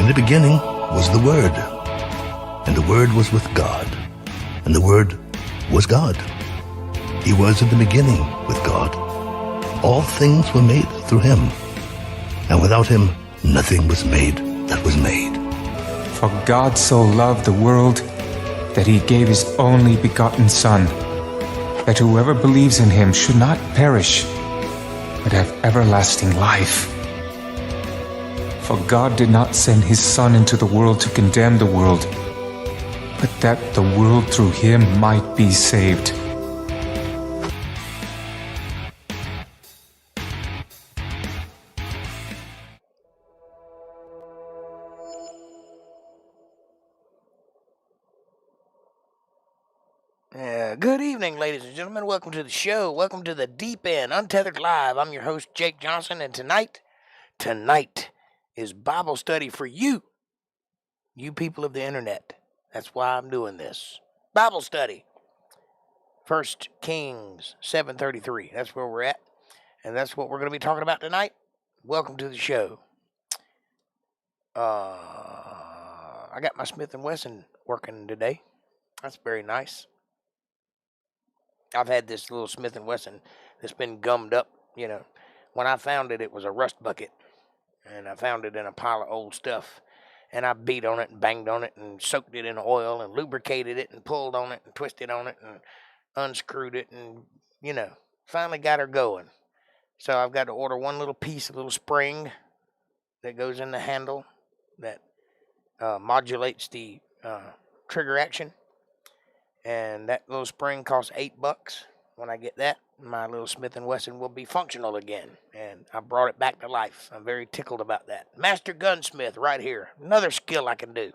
In the beginning was the Word, and the Word was with God, and the Word was God. He was in the beginning with God. All things were made through him, and without him nothing was made that was made. For God so loved the world that he gave his only begotten Son, that whoever believes in him should not perish, but have everlasting life. For God did not send his Son into the world to condemn the world, but that the world through him might be saved. Good evening, ladies and gentlemen. Welcome to the show. Welcome to the Deep End, Untethered Live. I'm your host, Jake Johnson, and tonight is Bible study for you people of the internet. That's why I'm doing this. Bible study. 1 Kings 7:33. That's where we're at, and that's what we're going to be talking about tonight. Welcome to the show. I got my Smith & Wesson working today. That's very nice. I've had this little Smith & Wesson that's been gummed up, you know. When I found it, it was a rust bucket, and I found it in a pile of old stuff, and I beat on it and banged on it and soaked it in oil and lubricated it and pulled on it and twisted on it and unscrewed it and, you know, finally got her going. So I've got to order one little piece, a little spring that goes in the handle that modulates the trigger action. And that little spring costs $8. When I get that, my little Smith & Wesson will be functional again. And I brought it back to life. I'm very tickled about that. Master gunsmith right here. Another skill I can do.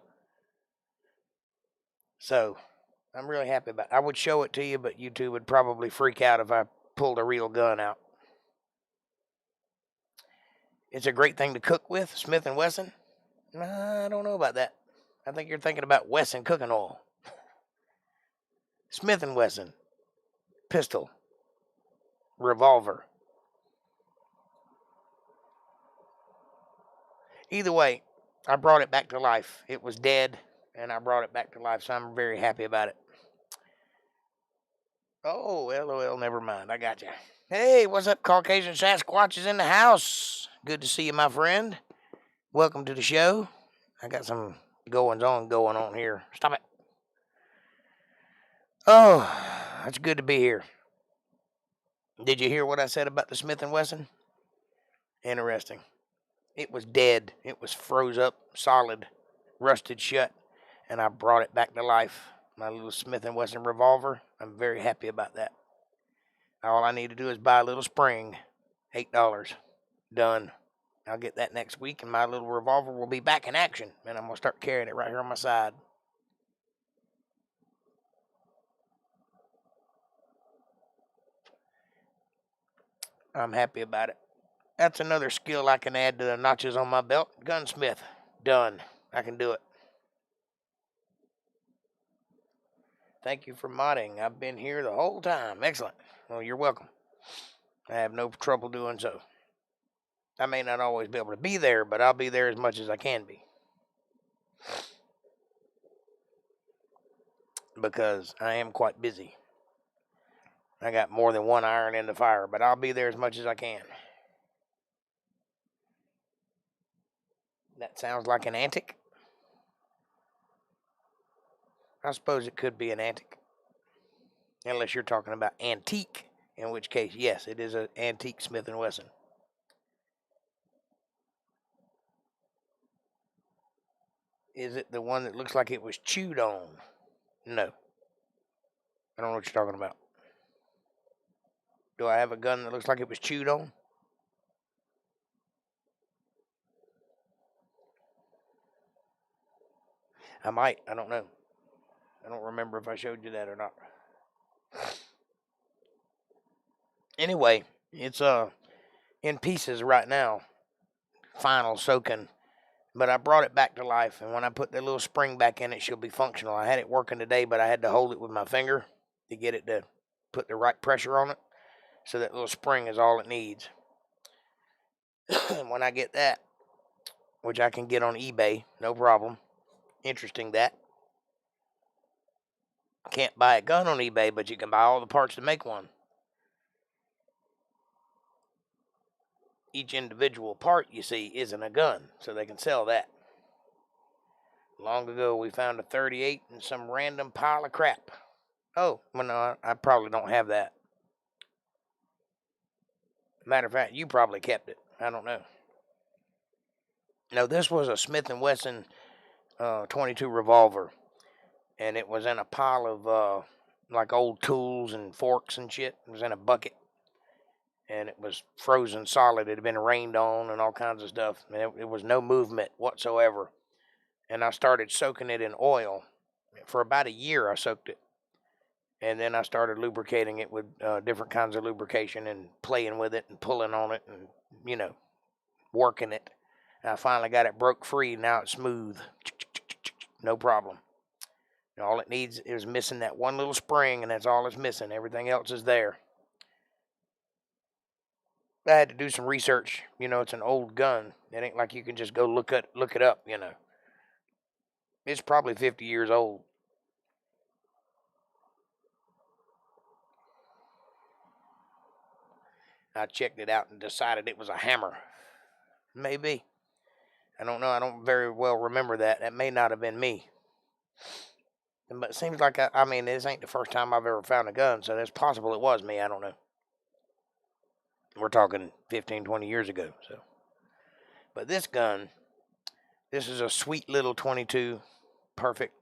So, I'm really happy about it. I would show it to you, but YouTube would probably freak out if I pulled a real gun out. It's a great thing to cook with, Smith & Wesson. I don't know about that. I think you're thinking about Wesson cooking oil. Smith & Wesson, pistol, revolver. Either way, I brought it back to life. It was dead, and I brought it back to life, so I'm very happy about it. Oh, LOL, never mind. I got you. Hey, what's up, Caucasian Sasquatch is in the house. Good to see you, my friend. Welcome to the show. I got some goings-on going on here. Stop it. Oh, it's good to be here. Did you hear what I said about the Smith & Wesson? Interesting. It was dead. It was froze up, solid, rusted shut, and I brought it back to life. My little Smith & Wesson revolver. I'm very happy about that. All I need to do is buy a little spring. $8. Done. I'll get that next week, and my little revolver will be back in action, and I'm going to start carrying it right here on my side. I'm happy about it. That's another skill I can add to the notches on my belt. Gunsmith. Done. I can do it. Thank you for modding. I've been here the whole time. Excellent. Well, you're welcome. I have no trouble doing so. I may not always be able to be there, but I'll be there as much as I can be. Because I am quite busy. I got more than one iron in the fire, but I'll be there as much as I can. That sounds like an antic. I suppose it could be an antic. Unless you're talking about antique, in which case, yes, it is an antique Smith & Wesson. Is it the one that looks like it was chewed on? No. I don't know what you're talking about. Do I have a gun that looks like it was chewed on? I might. I don't know. I don't remember if I showed you that or not. Anyway, it's in pieces right now. Final soaking. But I brought it back to life, and when I put the little spring back in it, she'll be functional. I had it working today, but I had to hold it with my finger to get it to put the right pressure on it. So that little spring is all it needs. When I get that, which I can get on eBay, no problem. Interesting that. Can't buy a gun on eBay, but you can buy all the parts to make one. Each individual part, you see, isn't a gun, so they can sell that. Long ago, we found a 38 in some random pile of crap. Oh, well, no, I probably don't have that. Matter of fact, you probably kept it. I don't know. No, this was a Smith & Wesson 22 revolver, and it was in a pile of like old tools and forks and shit. It was in a bucket, and it was frozen solid. It had been rained on and all kinds of stuff, and it was no movement whatsoever. And I started soaking it in oil. For about a year, I soaked it. And then I started lubricating it with different kinds of lubrication and playing with it and pulling on it and, you know, working it. And I finally got it broke free. Now it's smooth. No problem. And all it needs is missing that one little spring, and that's all it's missing. Everything else is there. I had to do some research. You know, it's an old gun. It ain't like you can just go look it up, you know. It's probably 50 years old. I checked it out and decided it was a hammer. Maybe. I don't know. I don't very well remember that. That may not have been me. But it seems like, I mean, this ain't the first time I've ever found a gun, so it's possible it was me. I don't know. We're talking 15, 20 years ago. So, but this gun, this is a sweet little 22, perfect,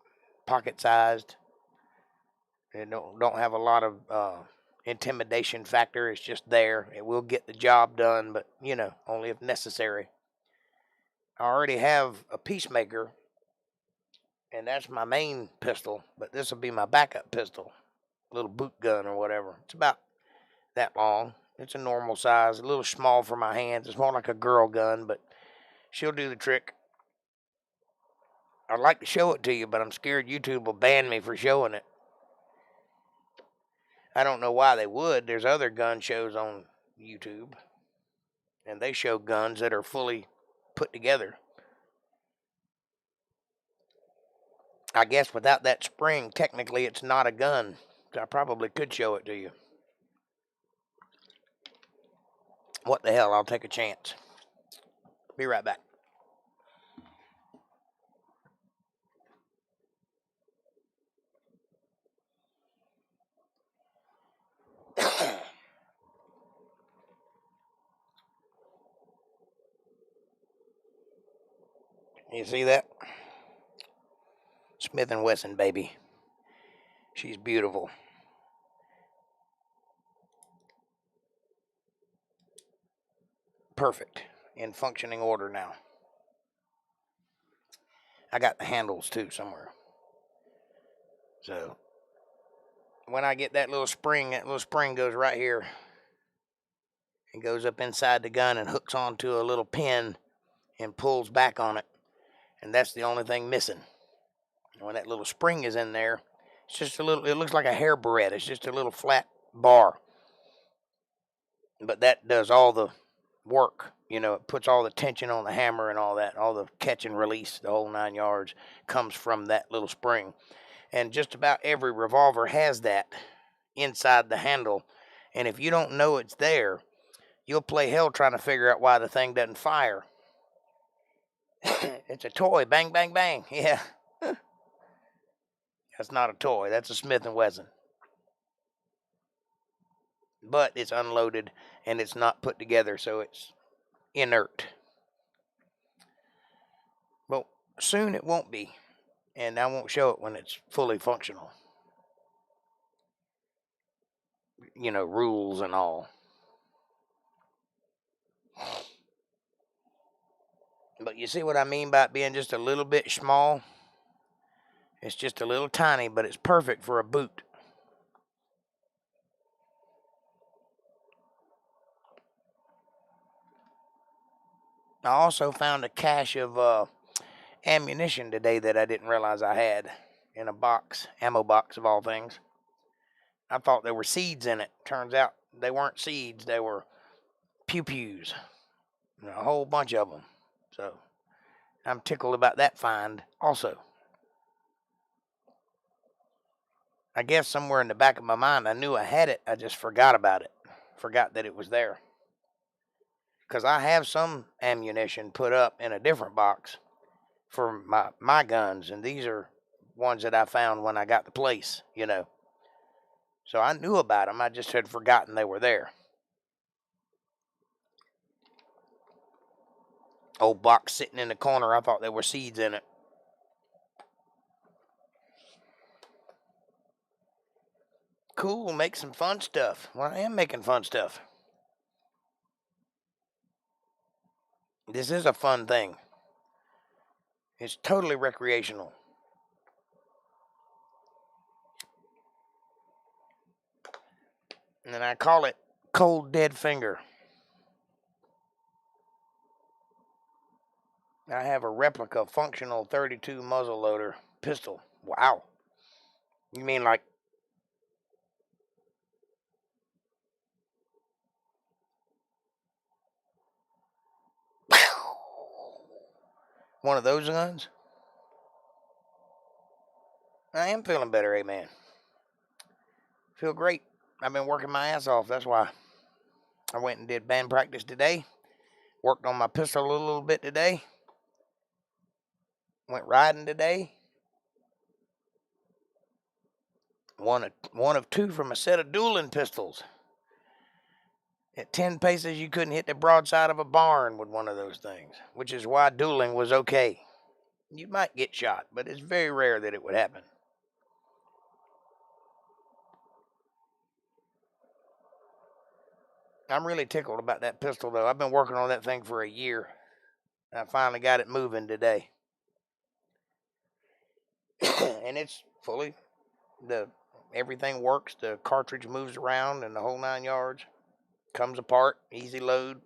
pocket-sized. It don't have a lot of intimidation factor. It's just there. It will get the job done, but, you know, only if necessary. I already have a Peacemaker, and that's my main pistol, but this will be my backup pistol, little boot gun or whatever. It's about that long. It's a normal size, a little small for my hands. It's more like a girl gun, but she'll do the trick. I'd like to show it to you, but I'm scared YouTube will ban me for showing it. I don't know why they would. There's other gun shows on YouTube, and they show guns that are fully put together. I guess without that spring, technically it's not a gun. I probably could show it to you. What the hell, I'll take a chance. Be right back. You see that? Smith & Wesson, baby. She's beautiful. Perfect. In functioning order now. I got the handles too somewhere. So when I get that little spring goes right here. It goes up inside the gun and hooks onto a little pin and pulls back on it. And that's the only thing missing. When that little spring is in there, it's just a little, it looks like a hair barrette. It's just a little flat bar. But that does all the work. You know, it puts all the tension on the hammer and all that. All the catch and release, the whole 9 yards, comes from that little spring. And just about every revolver has that inside the handle. And if you don't know it's there, you'll play hell trying to figure out why the thing doesn't fire. It's a toy. Bang, bang, bang. Yeah. That's not a toy. That's a Smith & Wesson. But it's unloaded and it's not put together, so it's inert. Well, soon it won't be. And I won't show it when it's fully functional. You know, rules and all. But you see what I mean by it being just a little bit small? It's just a little tiny, but it's perfect for a boot. I also found a cache of ammunition today that I didn't realize I had in a box, ammo box of all things. I thought there were seeds in it. Turns out they weren't seeds, they were pew-pews. A whole bunch of them. So I'm tickled about that find also. I guess somewhere in the back of my mind I knew I had it. I just forgot about it. Forgot that it was there. Because I have some ammunition put up in a different box for my guns. And these are ones that I found when I got the place, you know. So I knew about them. I just had forgotten they were there. Old box sitting in the corner. I thought there were seeds in it. Cool, make some fun stuff. Well, I am making fun stuff. This is a fun thing. It's totally recreational. And I call it Cold Dead Finger. I have a replica functional 32 muzzleloader pistol. Wow. You mean like one of those guns? I am feeling better, amen. Feel great. I've been working my ass off. That's why I went and did band practice today. Worked on my pistol a little bit today. Went riding today. One of two from a set of dueling pistols. At 10 paces, you couldn't hit the broadside of a barn with one of those things, which is why dueling was okay. You might get shot, but it's very rare that it would happen. I'm really tickled about that pistol, though. I've been working on that thing for a year. I finally got it moving today. And it's fully, everything works. The cartridge moves around and the whole 9 yards. Comes apart, easy load.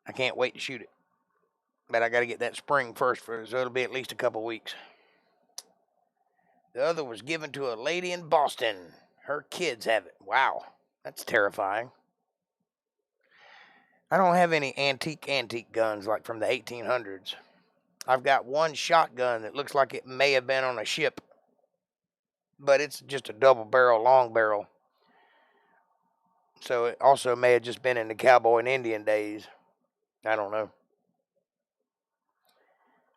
I can't wait to shoot it. But I got to get that spring first, so it'll be at least a couple weeks. The other was given to a lady in Boston. Her kids have it. Wow, that's terrifying. I don't have any antique guns like from the 1800s. I've got one shotgun that looks like it may have been on a ship. But it's just a double barrel, long barrel. So it also may have just been in the cowboy and Indian days. I don't know.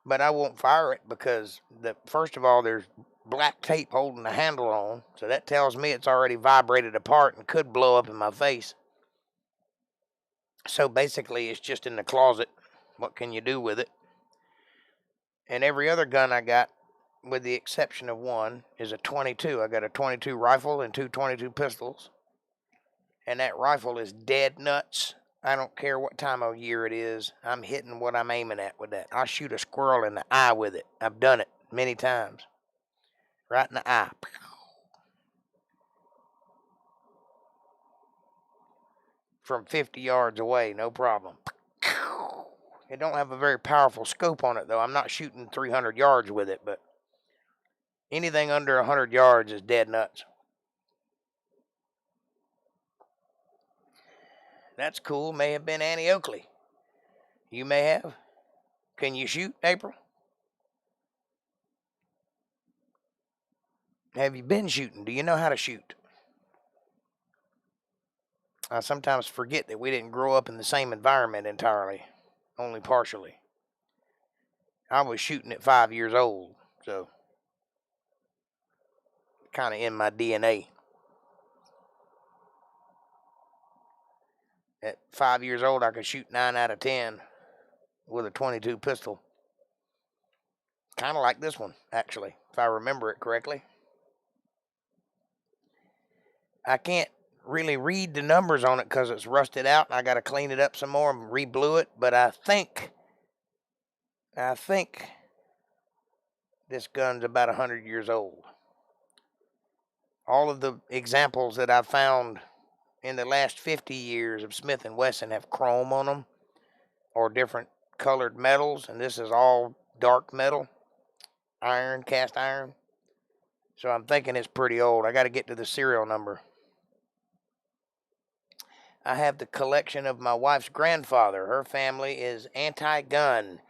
But I won't fire it because, first of all, there's black tape holding the handle on. So that tells me it's already vibrated apart and could blow up in my face. So basically, it's just in the closet. What can you do with it? And every other gun I got, with the exception of one, is a 22. I got a 22 rifle and two 22 pistols. And that rifle is dead nuts. I don't care what time of year it is. I'm hitting what I'm aiming at with that. I'll shoot a squirrel in the eye with it. I've done it many times. Right in the eye. from 50 yards away, no problem. It don't have a very powerful scope on it, though. I'm not shooting 300 yards with it, but anything under 100 yards is dead nuts. That's cool. May have been Annie Oakley. You may have. Can you shoot, April? Have you been shooting? Do you know how to shoot? I sometimes forget that we didn't grow up in the same environment entirely, only partially. I was shooting at 5 years old, so kind of in my DNA. At 5 years old, I could shoot 9 out of 10 with a .22 pistol. Kind of like this one, actually, if I remember it correctly. I can't really read the numbers on it because it's rusted out, and I got to clean it up some more and re-blue it. But I think this gun's about 100 years old. All of the examples that I've found in the last 50 years of Smith & Wesson have chrome on them or different colored metals, and this is all dark metal, iron, cast iron. So I'm thinking it's pretty old. I got to get to the serial number. I have the collection of my wife's grandfather. Her family is anti-gun,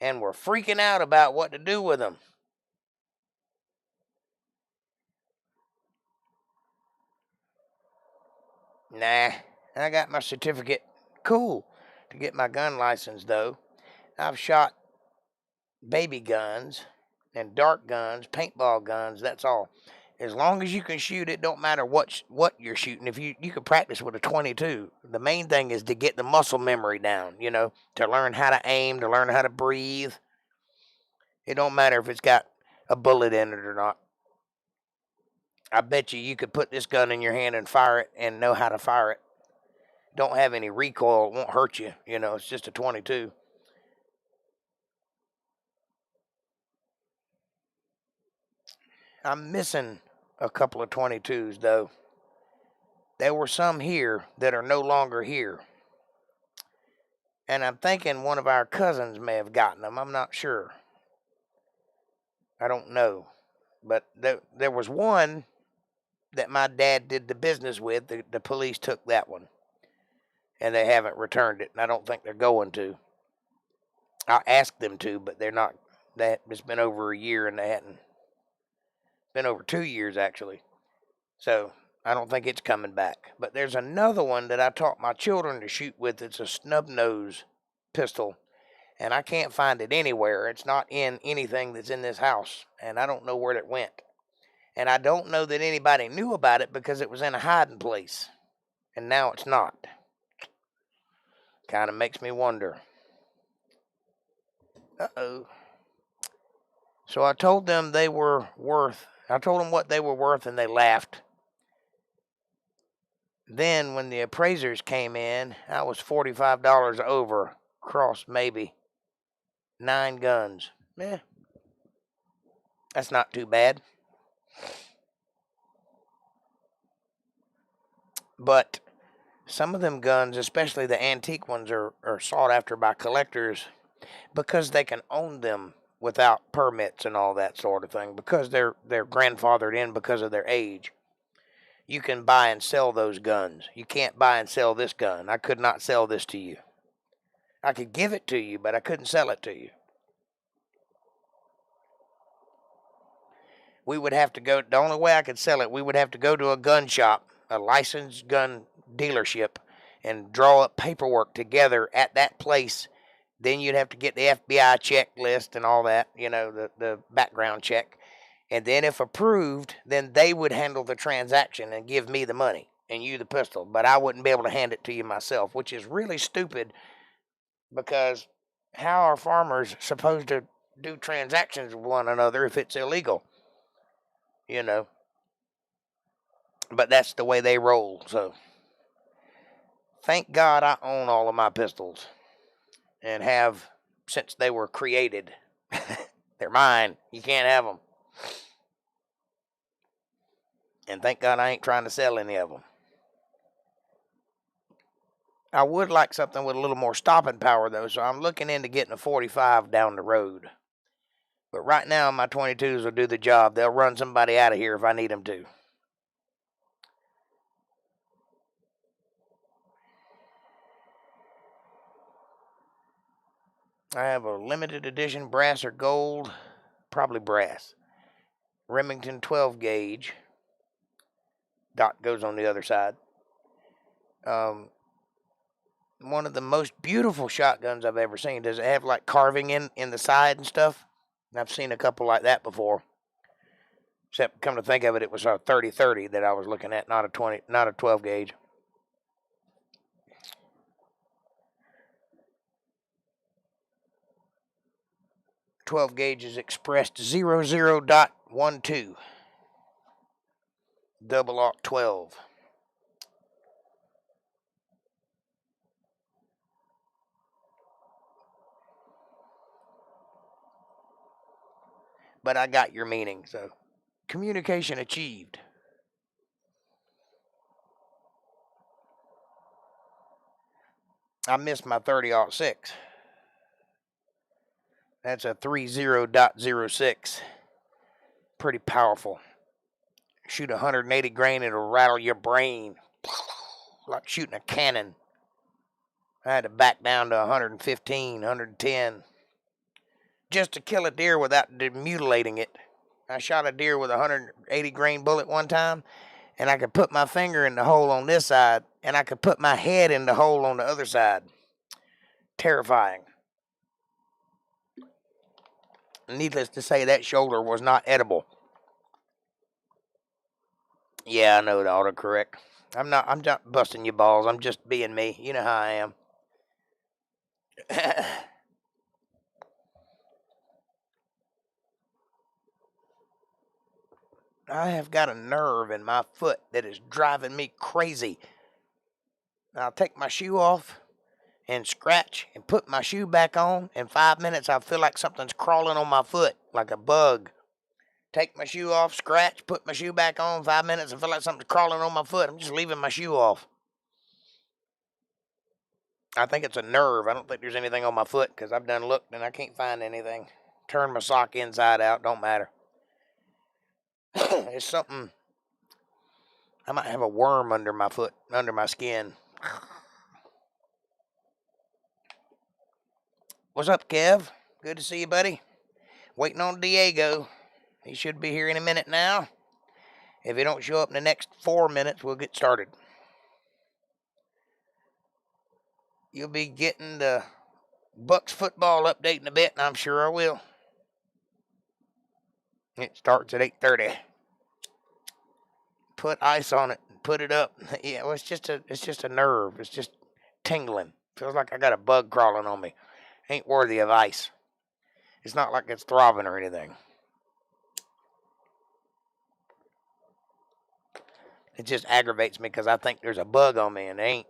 and we're freaking out about what to do with them. Nah, I got my certificate. Cool. To get my gun license, though. I've shot baby guns and dart guns, paintball guns, that's all. As long as you can shoot, it don't matter what you're shooting. If you can practice with a .22. The main thing is to get the muscle memory down, to learn how to aim, to learn how to breathe. It don't matter if it's got a bullet in it or not. I bet you could put this gun in your hand and fire it and know how to fire it. Don't have any recoil, it won't hurt you, it's just a .22. I'm missing a couple of .22s, though. There were some here that are no longer here. And I'm thinking one of our cousins may have gotten them. I'm not sure. I don't know. But there was one that my dad did the business with. The police took that one. And they haven't returned it. And I don't think they're going to. I asked them to, but they're not. It's been over a year and they hadn't. Been over 2 years, actually. So I don't think it's coming back. But there's another one that I taught my children to shoot with. It's a snub nose pistol. And I can't find it anywhere. It's not in anything that's in this house. And I don't know where it went. And I don't know that anybody knew about it because it was in a hiding place. And now it's not. Kind of makes me wonder. Uh-oh. So I told them I told them what they were worth, and they laughed. Then when the appraisers came in, I was $45 over, across maybe 9 guns. That's not too bad. But some of them guns, especially the antique ones, are sought after by collectors because they can own them without permits and all that sort of thing, because they're grandfathered in because of their age. You can buy and sell those guns. You can't buy and sell this gun. I could not sell this to you. I could give it to you, but I couldn't sell it to you. We would have to go, the only way I could sell it, we would have to go to a gun shop, a licensed gun dealership, and draw up paperwork together at that place. Then you'd have to get the FBI checklist and all that, the background check. And then if approved, then they would handle the transaction and give me the money and you the pistol. But I wouldn't be able to hand it to you myself, which is really stupid, because how are farmers supposed to do transactions with one another if it's illegal? But that's the way they roll. So thank God I own all of my pistols. And have since they were created. They're mine. You can't have them. And thank God I ain't trying to sell any of them. I would like something with a little more stopping power, though, so I'm looking into getting a 45 down the road. But right now, my 22s will do the job. They'll run somebody out of here if I need them to. I have a limited edition brass or gold, probably brass, Remington 12 gauge. Dot goes on the other side. One of the most beautiful shotguns I've ever seen. Does it have like carving in the side and stuff? I've seen a couple like that before. Except, come to think of it, it was a 30-30 that I was looking at, not a 12 gauge. .12 gauge is expressed 00.12. Double aught 12. But I got your meaning, so communication achieved. I missed my 30-06. That's a 30.06. Pretty powerful. Shoot 180 grain, it'll rattle your brain. Like shooting a cannon. I had to back down to 115, 110. Just to kill a deer without mutilating it. I shot a deer with a 180 grain bullet one time, and I could put my finger in the hole on this side, and I could put my head in the hole on the other side. Terrifying. Needless to say, that shoulder was not edible. Yeah, I know the autocorrect. I'm not busting your balls. I'm just being me. You know how I am. I have got a nerve in my foot that is driving me crazy. I'll take my shoe off and scratch and put my shoe back on. In 5 minutes, I feel like something's crawling on my foot, like a bug. Take my shoe off, scratch, put my shoe back on. 5 minutes, I feel like something's crawling on my foot. I'm just leaving my shoe off. I think it's a nerve. I don't think there's anything on my foot because I've done looked and I can't find anything. Turn my sock inside out, don't matter. It's something. I might have a worm under my foot, under my skin. What's up, Kev? Good to see you, buddy. Waiting on Diego. He should be here in a minute now. If he don't show up in the next 4 minutes, we'll get started. You'll be getting the Bucks football update in a bit, and I'm sure I will. It starts at 8:30. Put ice on it and put it up. Yeah, well, it's just a nerve. It's just tingling. Feels like I got a bug crawling on me. Ain't worthy of ice. It's not like it's throbbing or anything. It just aggravates me because I think there's a bug on me and there ain't.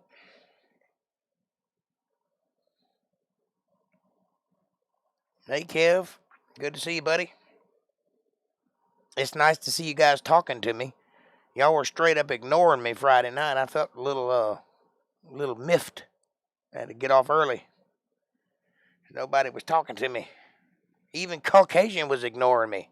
Hey, Kev. Good to see you, buddy. It's nice to see you guys talking to me. Y'all were straight up ignoring me Friday night. I felt a little miffed. I had to get off early. Nobody was talking to me. Even Caucasian was ignoring me.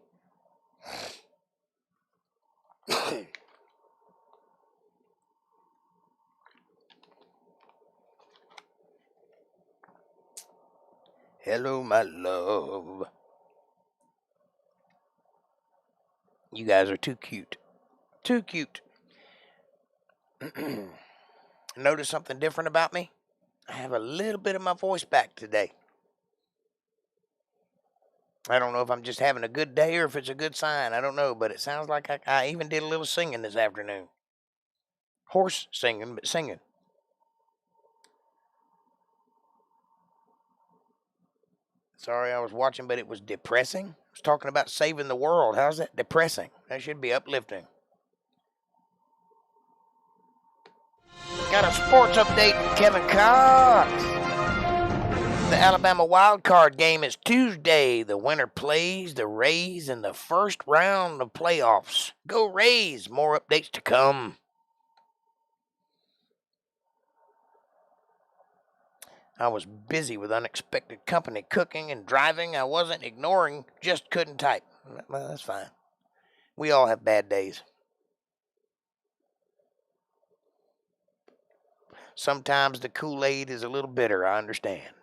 Hello, my love. You guys are too cute. Too cute. Notice something different about me? I have a little bit of my voice back today. I don't know if I'm just having a good day or if it's a good sign. I don't know, but it sounds like I even did a little singing this afternoon. Horse singing, but singing. Sorry, I was watching, but it was depressing. I was talking about saving the world. How's that depressing? That should be uplifting. Got a sports update from Kevin Cox. The Alabama wild card game is Tuesday. The winner plays the Rays in the first round of playoffs. Go Rays! More updates to come. I was busy with unexpected company, cooking and driving. I wasn't ignoring, just couldn't type. Well, that's fine. We all have bad days. Sometimes the Kool-Aid is a little bitter, I understand.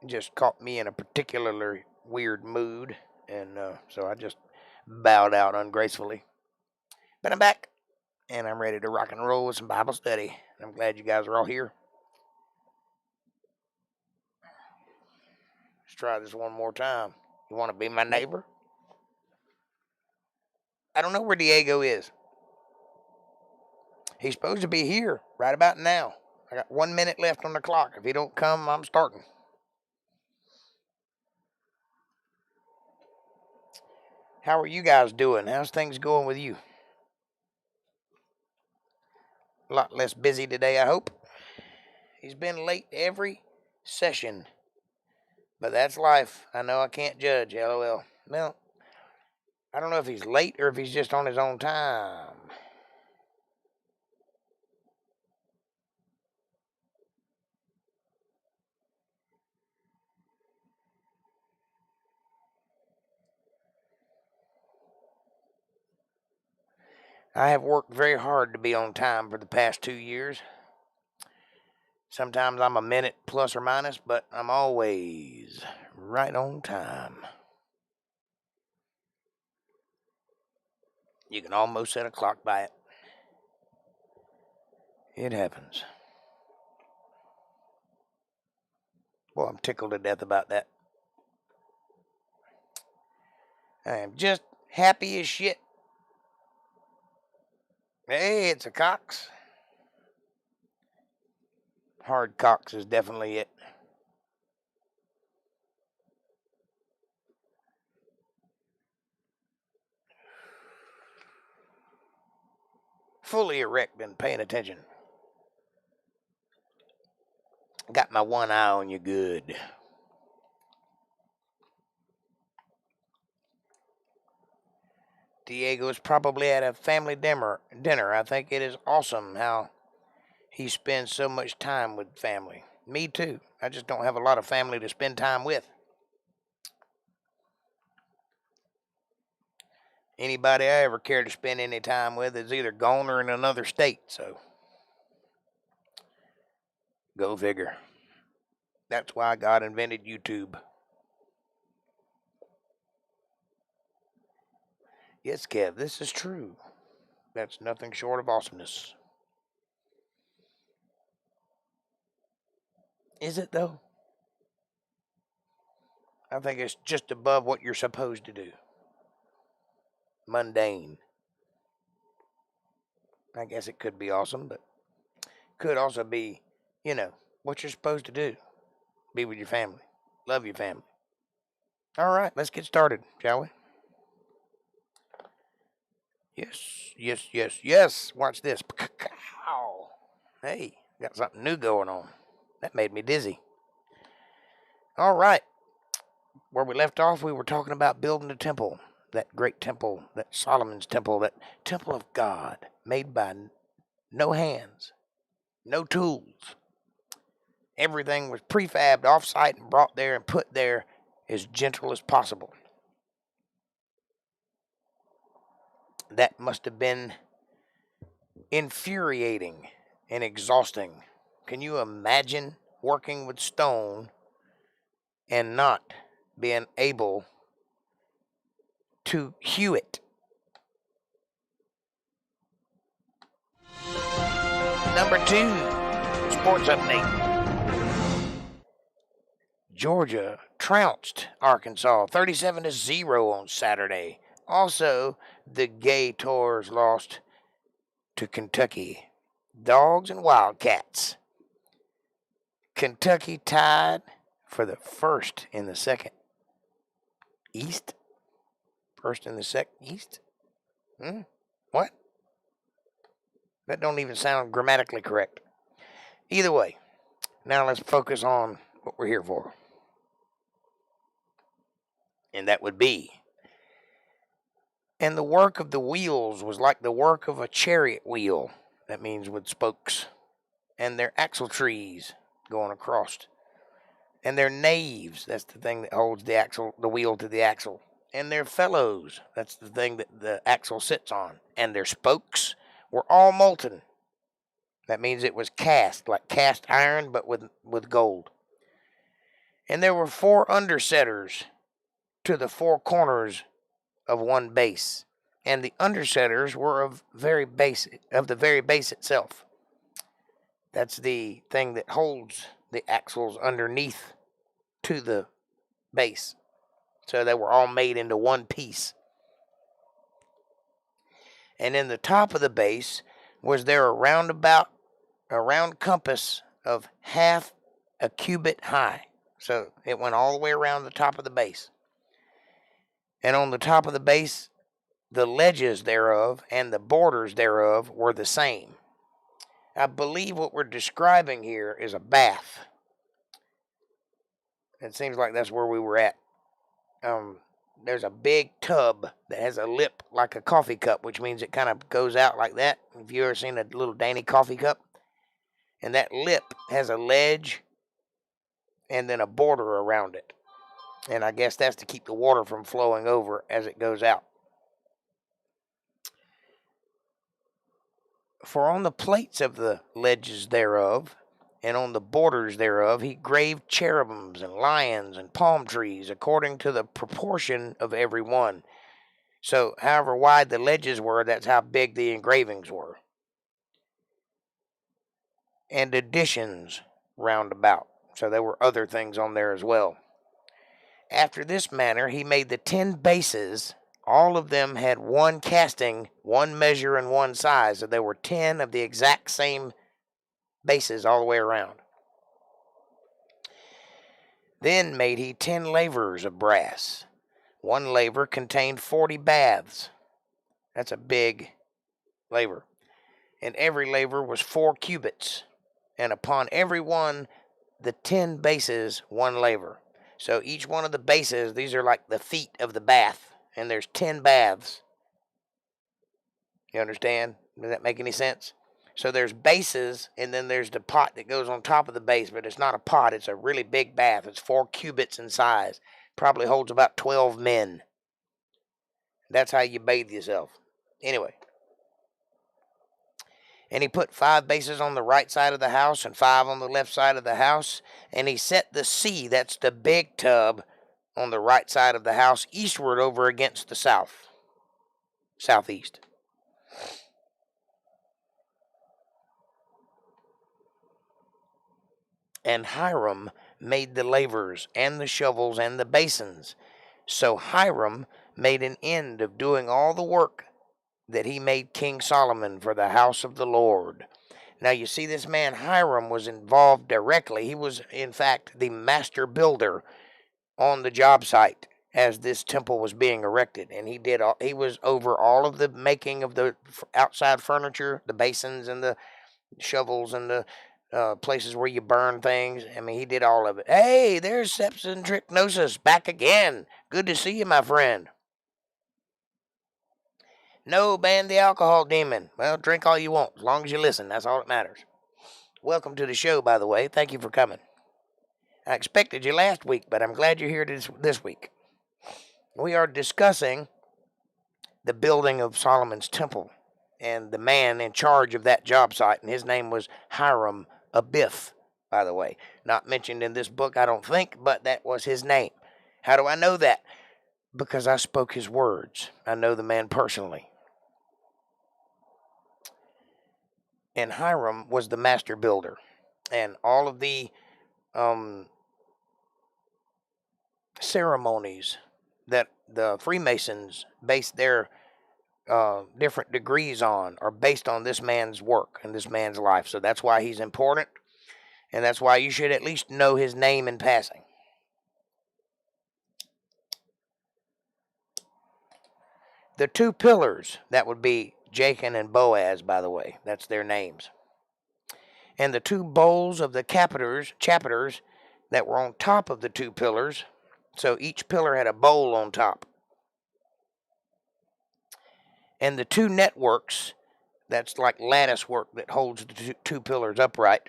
It just caught me in a particularly weird mood, and so I just bowed out ungracefully. But I'm back, and I'm ready to rock and roll with some Bible study. I'm glad you guys are all here. Let's try this one more time. You want to be my neighbor? I don't know where Diego is. He's supposed to be here right about now. I got 1 minute left on the clock. If he don't come, I'm starting. How are you guys doing? How's things going with you? A lot less busy today, I hope. He's been late every session. But that's life. I know I can't judge, LOL. Well, I don't know if he's late or if he's just on his own time. I have worked very hard to be on time for the past 2 years. Sometimes I'm a minute plus or minus, but I'm always right on time. You can almost set a clock by it. It happens. Boy, I'm tickled to death about that. I am just happy as shit. Hey, it's a Cox. Hard Cox is definitely it. Fully erect and paying attention. Got my one eye on you good. Diego is probably at a family dinner. I think it is awesome how he spends so much time with family. Me too. I just don't have a lot of family to spend time with. Anybody I ever care to spend any time with is either gone or in another state, so go figure. That's why God invented YouTube. Yes, Kev, this is true. That's nothing short of awesomeness. Is it, though? I think it's just above what you're supposed to do. Mundane. I guess it could be awesome, but could also be, what you're supposed to do. Be with your family. Love your family. All right, let's get started, shall we? Yes. Watch this. Hey, got something new going on. That made me dizzy. All right. Where we left off, we were talking about building a temple. That great temple, that Solomon's temple, that temple of God, made by no hands, no tools. Everything was prefabbed off-site and brought there and put there as gentle as possible. That must have been infuriating and exhausting. Can you imagine working with stone and not being able to hew it? Number 2, sports update. Georgia trounced Arkansas 37-0 on Saturday. Also, the Gators lost to Kentucky. Dogs and Wildcats. Kentucky tied for the first in the second East. First in the second East? What? That don't even sound grammatically correct. Either way, now let's focus on what we're here for. And that would be And the work of the wheels was like the work of a chariot wheel. That means with spokes. And their axle trees going across. And their naves, that's the thing that holds the wheel to the axle. And their felloes, that's the thing that the axle sits on. And their spokes were all molten. That means it was cast, like cast iron, but with gold. And there were 4 undersetters to the 4 corners of one base. And the undersetters were of the very base itself. That's the thing that holds the axles underneath to the base. So they were all made into one piece. And in the top of the base was there a round compass of half a cubit high. So it went all the way around the top of the base. And on the top of the base, the ledges thereof and the borders thereof were the same. I believe what we're describing here is a bath. It seems like that's where we were at. There's a big tub that has a lip like a coffee cup, which means it kind of goes out like that. Have you ever seen a little dainty coffee cup? And that lip has a ledge and then a border around it. And I guess that's to keep the water from flowing over as it goes out. For on the plates of the ledges thereof, and on the borders thereof, he graved cherubims and lions and palm trees, according to the proportion of every one. So, however wide the ledges were, that's how big the engravings were. And additions round about. So there were other things on there as well. After this manner, he made the 10 bases. All of them had one casting, one measure, and one size. So there were 10 of the exact same bases all the way around. Then made he 10 lavers of brass. One laver contained 40 baths. That's a big laver. And every laver was 4 cubits. And upon every one, the 10 bases, one laver. So each one of the bases, these are like the feet of the bath. And there's 10 baths. You understand? Does that make any sense? So there's bases, and then there's the pot that goes on top of the base, but it's not a pot. It's a really big bath. It's 4 cubits in size. Probably holds about 12 men. That's how you bathe yourself. Anyway. And he put 5 bases on the right side of the house and 5 on the left side of the house. And he set the sea, that's the big tub, on the right side of the house, eastward over against the southeast. And Hiram made the lavers and the shovels and the basins. So Hiram made an end of doing all the work that he made King Solomon for the house of the Lord. Now you see, this man Hiram was involved directly. He was, in fact, the master builder on the job site as this temple was being erected. And he was over all of the making of the outside furniture, the basins and the shovels and the places where you burn things. I mean, he did all of it. Hey, there's Sepsin Trichnosis back again. Good to see you, my friend. No, ban the alcohol demon. Well, drink all you want, as long as you listen. That's all that matters. Welcome to the show, by the way. Thank you for coming. I expected you last week, but I'm glad you're here this week. We are discussing the building of Solomon's temple and the man in charge of that job site, and his name was Hiram Abiff, by the way. Not mentioned in this book, I don't think, but that was his name. How do I know that? Because I spoke his words. I know the man personally. And Hiram was the master builder. And all of the ceremonies that the Freemasons based their different degrees on are based on this man's work and this man's life. So that's why he's important. And that's why you should at least know his name in passing. The 2 pillars, that would be Jachin and Boaz, by the way. That's their names. And the 2 bowls of the chapiters that were on top of the 2 pillars. So each pillar had a bowl on top. And the two networks, that's like lattice work that holds the two pillars upright,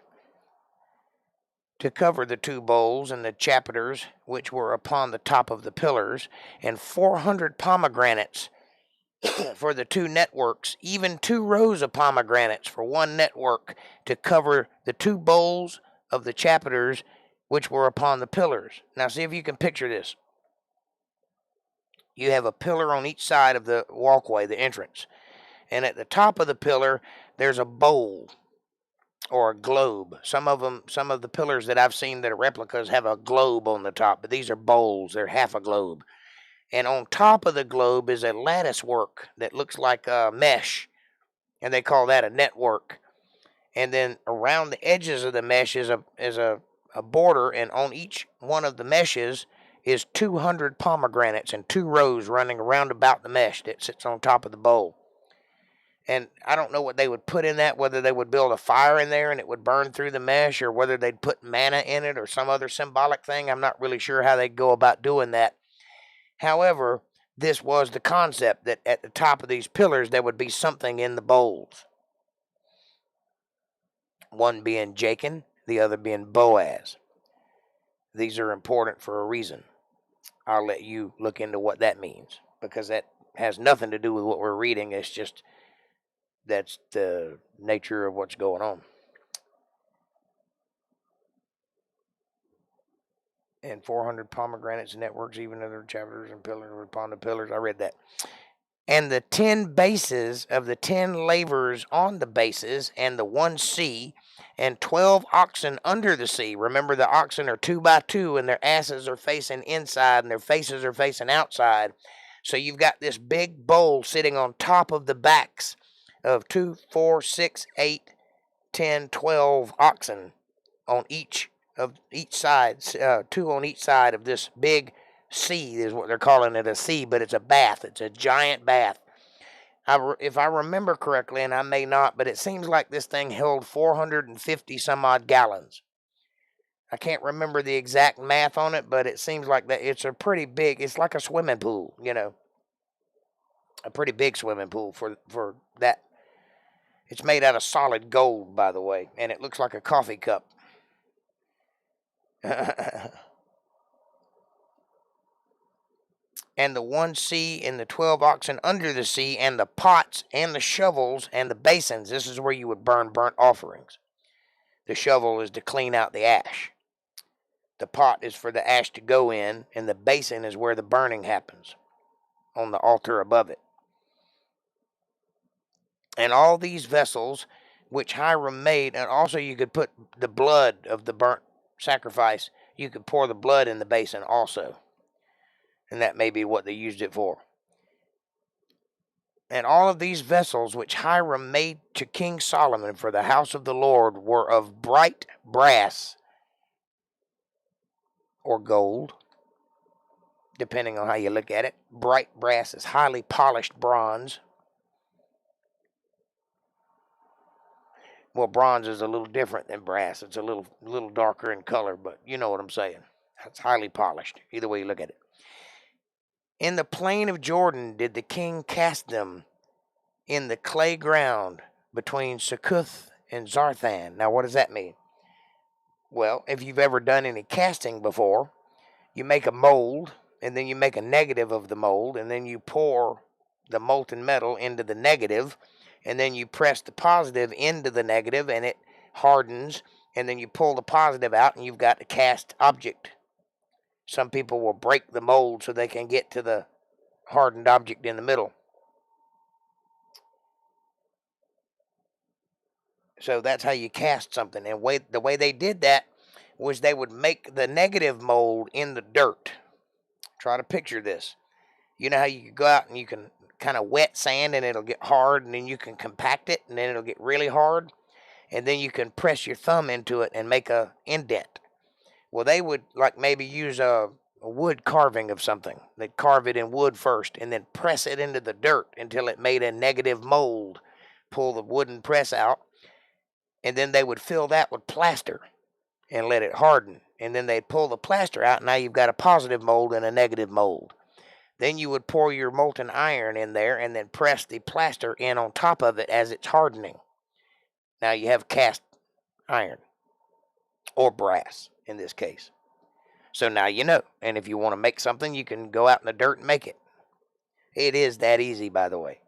to cover the two bowls and the chapiters which were upon the top of the pillars, and 400 pomegranates for the two networks, even 2 rows of pomegranates for one network to cover the two bowls of the chapiters which were upon the pillars. Now see if you can picture this. You have a pillar on each side of the walkway, the entrance, and at the top of the pillar there's a bowl or a globe. Some of the pillars that I've seen that are replicas have a globe on the top, but these are bowls. They're half a globe. And on top of the globe is a lattice work that looks like a mesh, and they call that a network. And then around the edges of the mesh is a border, and on each one of the meshes is 200 pomegranates in 2 rows running around about the mesh that sits on top of the bowl. And I don't know what they would put in that, whether they would build a fire in there and it would burn through the mesh, or whether they'd put manna in it or some other symbolic thing. I'm not really sure how they'd go about doing that. However, this was the concept, that at the top of these pillars there would be something in the bowls. One being Jachin, the other being Boaz. These are important for a reason. I'll let you look into what that means, because that has nothing to do with what we're reading. It's just that's the nature of what's going on. And 400 pomegranates networks, even other chapters and pillars upon the pillars. I read that. And the 10 bases of the 10 lavers on the bases, and the 1 sea, and 12 oxen under the sea. Remember, the oxen are 2 by 2, and their asses are facing inside, and their faces are facing outside. So you've got this big bowl sitting on top of the backs of 2, 4, 6, 8, 10, 12 oxen on each side, 2 on each side of this big sea is what they're calling it, a sea, but it's a bath. It's a giant bath. If I remember correctly, and I may not, but it seems like this thing held 450 some odd gallons. I can't remember the exact math on it, but it seems like that it's a pretty big, it's like a swimming pool, a pretty big swimming pool for that. It's made out of solid gold, by the way, and it looks like a coffee cup. And the 1 sea, and the 12 oxen under the sea, and the pots, and the shovels, and the basins. This is where you would burn burnt offerings. The shovel is to clean out the ash. The pot is for the ash to go in, and the basin is where the burning happens, on the altar above it. And all these vessels which Hiram made, and also you could put the blood of the burnt sacrifice, you could pour the blood in the basin also. And that may be what they used it for. And all of these vessels which Hiram made to King Solomon for the house of the Lord were of bright brass or gold, depending on how you look at it. Bright brass is highly polished bronze. Well, bronze is a little different than brass. It's a little darker in color, but you know what I'm saying. It's highly polished, either way you look at it. In the plain of Jordan did the king cast them, in the clay ground between Succoth and Zarthan. Now, what does that mean? Well, if you've ever done any casting before, you make a mold, and then you make a negative of the mold, and then you pour the molten metal into the negative, and then you press the positive into the negative, and it hardens, and then you pull the positive out, and you've got a cast object. Some people will break the mold so they can get to the hardened object in the middle. So that's how you cast something. And the way they did that was they would make the negative mold in the dirt. Try to picture this. You know how you can go out and you can kind of wet sand and it'll get hard, and then you can compact it and then it'll get really hard, and then you can press your thumb into it and make a indent. Well, they would like maybe use a wood carving of something. They'd carve it in wood first and then press it into the dirt until it made a negative mold. Pull the wooden press out, and then they would fill that with plaster and let it harden. And then they'd pull the plaster out, and now you've got a positive mold and a negative mold. Then you would pour your molten iron in there and then press the plaster in on top of it as it's hardening. Now you have cast iron, or brass in this case. So now you know. And if you want to make something, you can go out in the dirt and make it. It is that easy, by the way.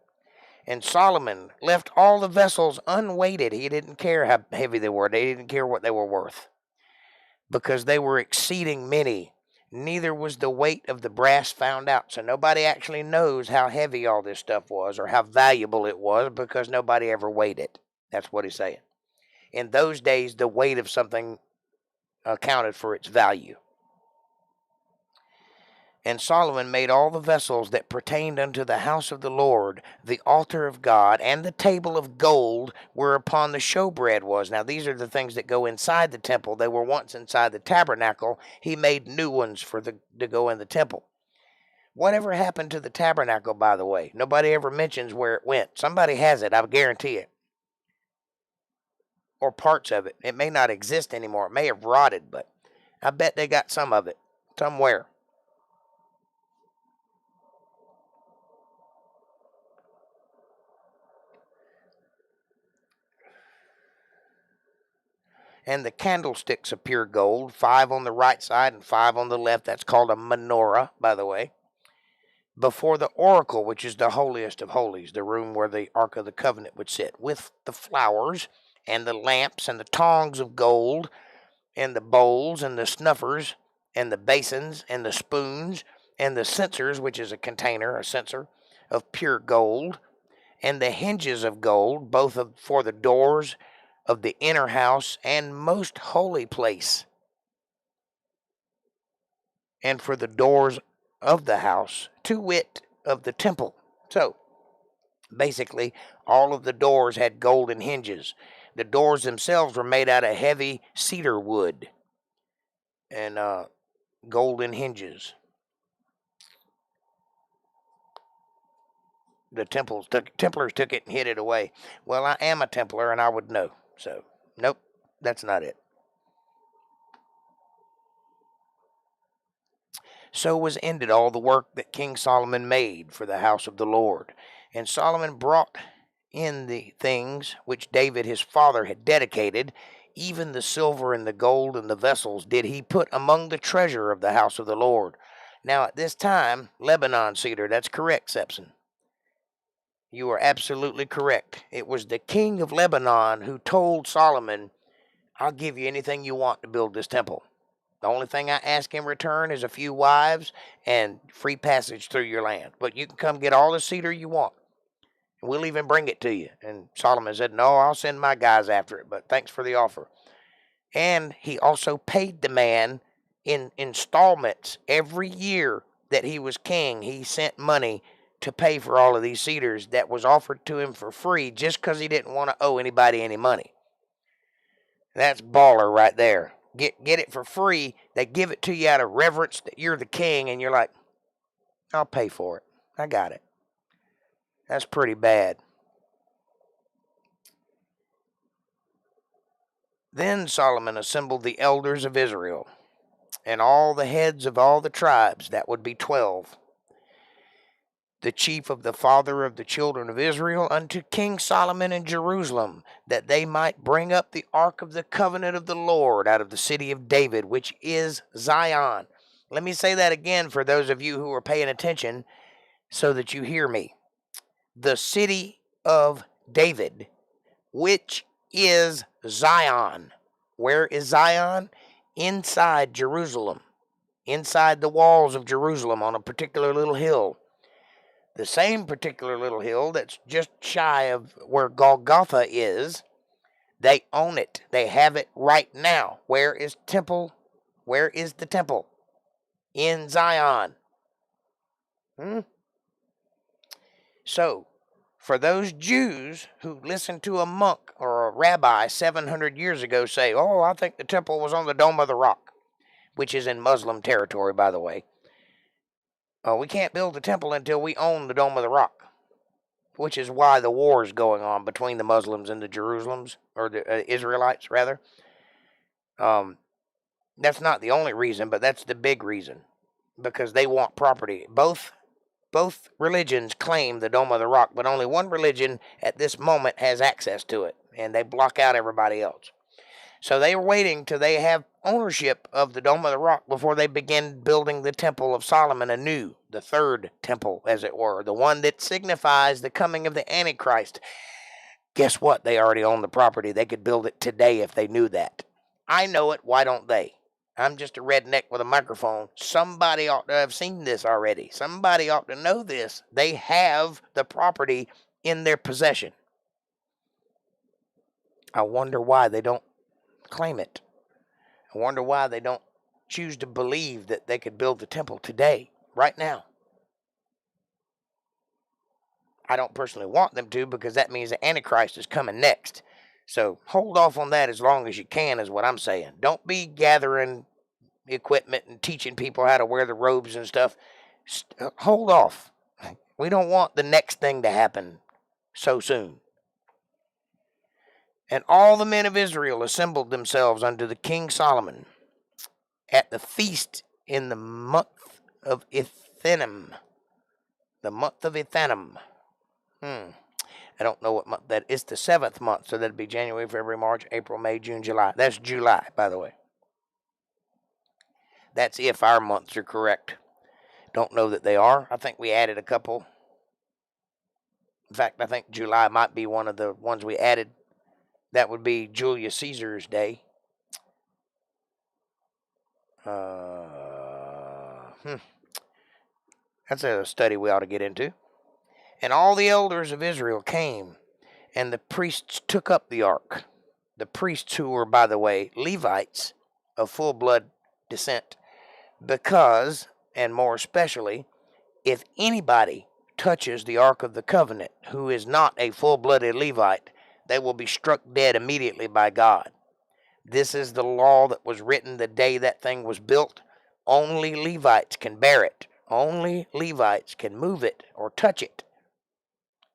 And Solomon left all the vessels unweighted. He didn't care how heavy they were. They didn't care what they were worth, because they were exceeding many. Neither was the weight of the brass found out. So nobody actually knows how heavy all this stuff was or how valuable it was, because nobody ever weighed it. That's what he's saying. In those days, the weight of something accounted for its value. And Solomon made all the vessels that pertained unto the house of the Lord, the altar of God, and the table of gold whereupon the showbread was. Now, these are the things that go inside the temple. They were once inside the tabernacle. He made new ones to go in the temple. Whatever happened to the tabernacle, by the way? Nobody ever mentions where it went. Somebody has it, I guarantee it. Or parts of it. It may not exist anymore. It may have rotted, but I bet they got some of it somewhere. And the candlesticks of pure gold, 5 on the right side and 5 on the left. That's called a menorah, by the way. Before the oracle, which is the holiest of holies, the room where the Ark of the Covenant would sit, with the flowers and the lamps and the tongs of gold and the bowls and the snuffers and the basins and the spoons and the censers, which is a container, a censer, of pure gold, and the hinges of gold, both for the doors of the inner house and most holy place, and for the doors of the house, to wit, of the temple. So, basically, all of the doors had golden hinges. The doors themselves were made out of heavy cedar wood and golden hinges. The Templars took it and hid it away. Well, I am a Templar, and I would know. So, nope, that's not it. So was ended all the work that King Solomon made for the house of the Lord. And Solomon brought in the things which David his father had dedicated, even the silver and the gold and the vessels did he put among the treasure of the house of the Lord. Now at this time, Lebanon cedar, that's correct, Sepson. You are absolutely correct. It was the king of Lebanon who told Solomon, I'll give you anything you want to build this temple. The only thing I ask in return is a few wives and free passage through your land. But you can come get all the cedar you want. And we'll even bring it to you. And Solomon said, no, I'll send my guys after it, but thanks for the offer. And he also paid the man in installments every year that he was king. He sent money to pay for all of these cedars that was offered to him for free just because he didn't want to owe anybody any money. That's baller right there. Get it for free. They give it to you out of reverence that you're the king, and you're like, I'll pay for it. I got it. That's pretty bad. Then Solomon assembled the elders of Israel and all the heads of all the tribes, that would be 12, the chief of the father of the children of Israel, unto King Solomon in Jerusalem, that they might bring up the ark of the covenant of the Lord out of the city of David, which is Zion. Let me say that again for those of you who are paying attention so that you hear me. The city of David, which is Zion. Where is Zion? Inside Jerusalem, inside the walls of Jerusalem on a particular little hill. The same particular little hill that's just shy of where Golgotha is. They own it. They have it right now. Where is temple? Where is the temple? In Zion. So, for those Jews who listened to a monk or a rabbi 700 years ago say, oh, I think the temple was on the Dome of the Rock, which is in Muslim territory, by the way. We can't build the temple until we own the Dome of the Rock, which is why the war is going on between the Muslims and the Jerusalems, or the Israelites, rather. That's not the only reason, but that's the big reason, because they want property. Both Both religions claim the Dome of the Rock, but only one religion at this moment has access to it, and they block out everybody else. So they were waiting till they have ownership of the Dome of the Rock before they begin building the Temple of Solomon anew, the third temple, as it were, the one that signifies the coming of the Antichrist. Guess what? They already own the property. They could build it today if they knew that. I know it. Why don't they? I'm just a redneck with a microphone. Somebody ought to have seen this already. Somebody ought to know this. They have the property in their possession. I wonder why they don't claim it. I wonder why they don't choose to believe that they could build the temple today, right now. I don't personally want them to, because that means the Antichrist is coming next. So hold off on that as long as you can, is what I'm saying. Don't be gathering equipment and teaching people how to wear the robes and stuff. Hold off. We don't want the next thing to happen so soon. And all the men of Israel assembled themselves unto the king Solomon at the feast in the month of Ethanim. The month of Ethanim. I don't know what month that is. It's the 7th month, so that'd be January, February, March, April, May, June, July. That's July, by the way. That's if our months are correct. Don't know that they are. I think we added a couple. In fact, I think July might be one of the ones we added. That would be Julius Caesar's day. That's a study we ought to get into. And all the elders of Israel came, and the priests took up the ark. The priests, who were, by the way, Levites of full-blood descent, because, and more especially, if anybody touches the Ark of the Covenant who is not a full-blooded Levite, they will be struck dead immediately by God. This is the law that was written the day that thing was built. Only Levites can bear it. Only Levites can move it or touch it.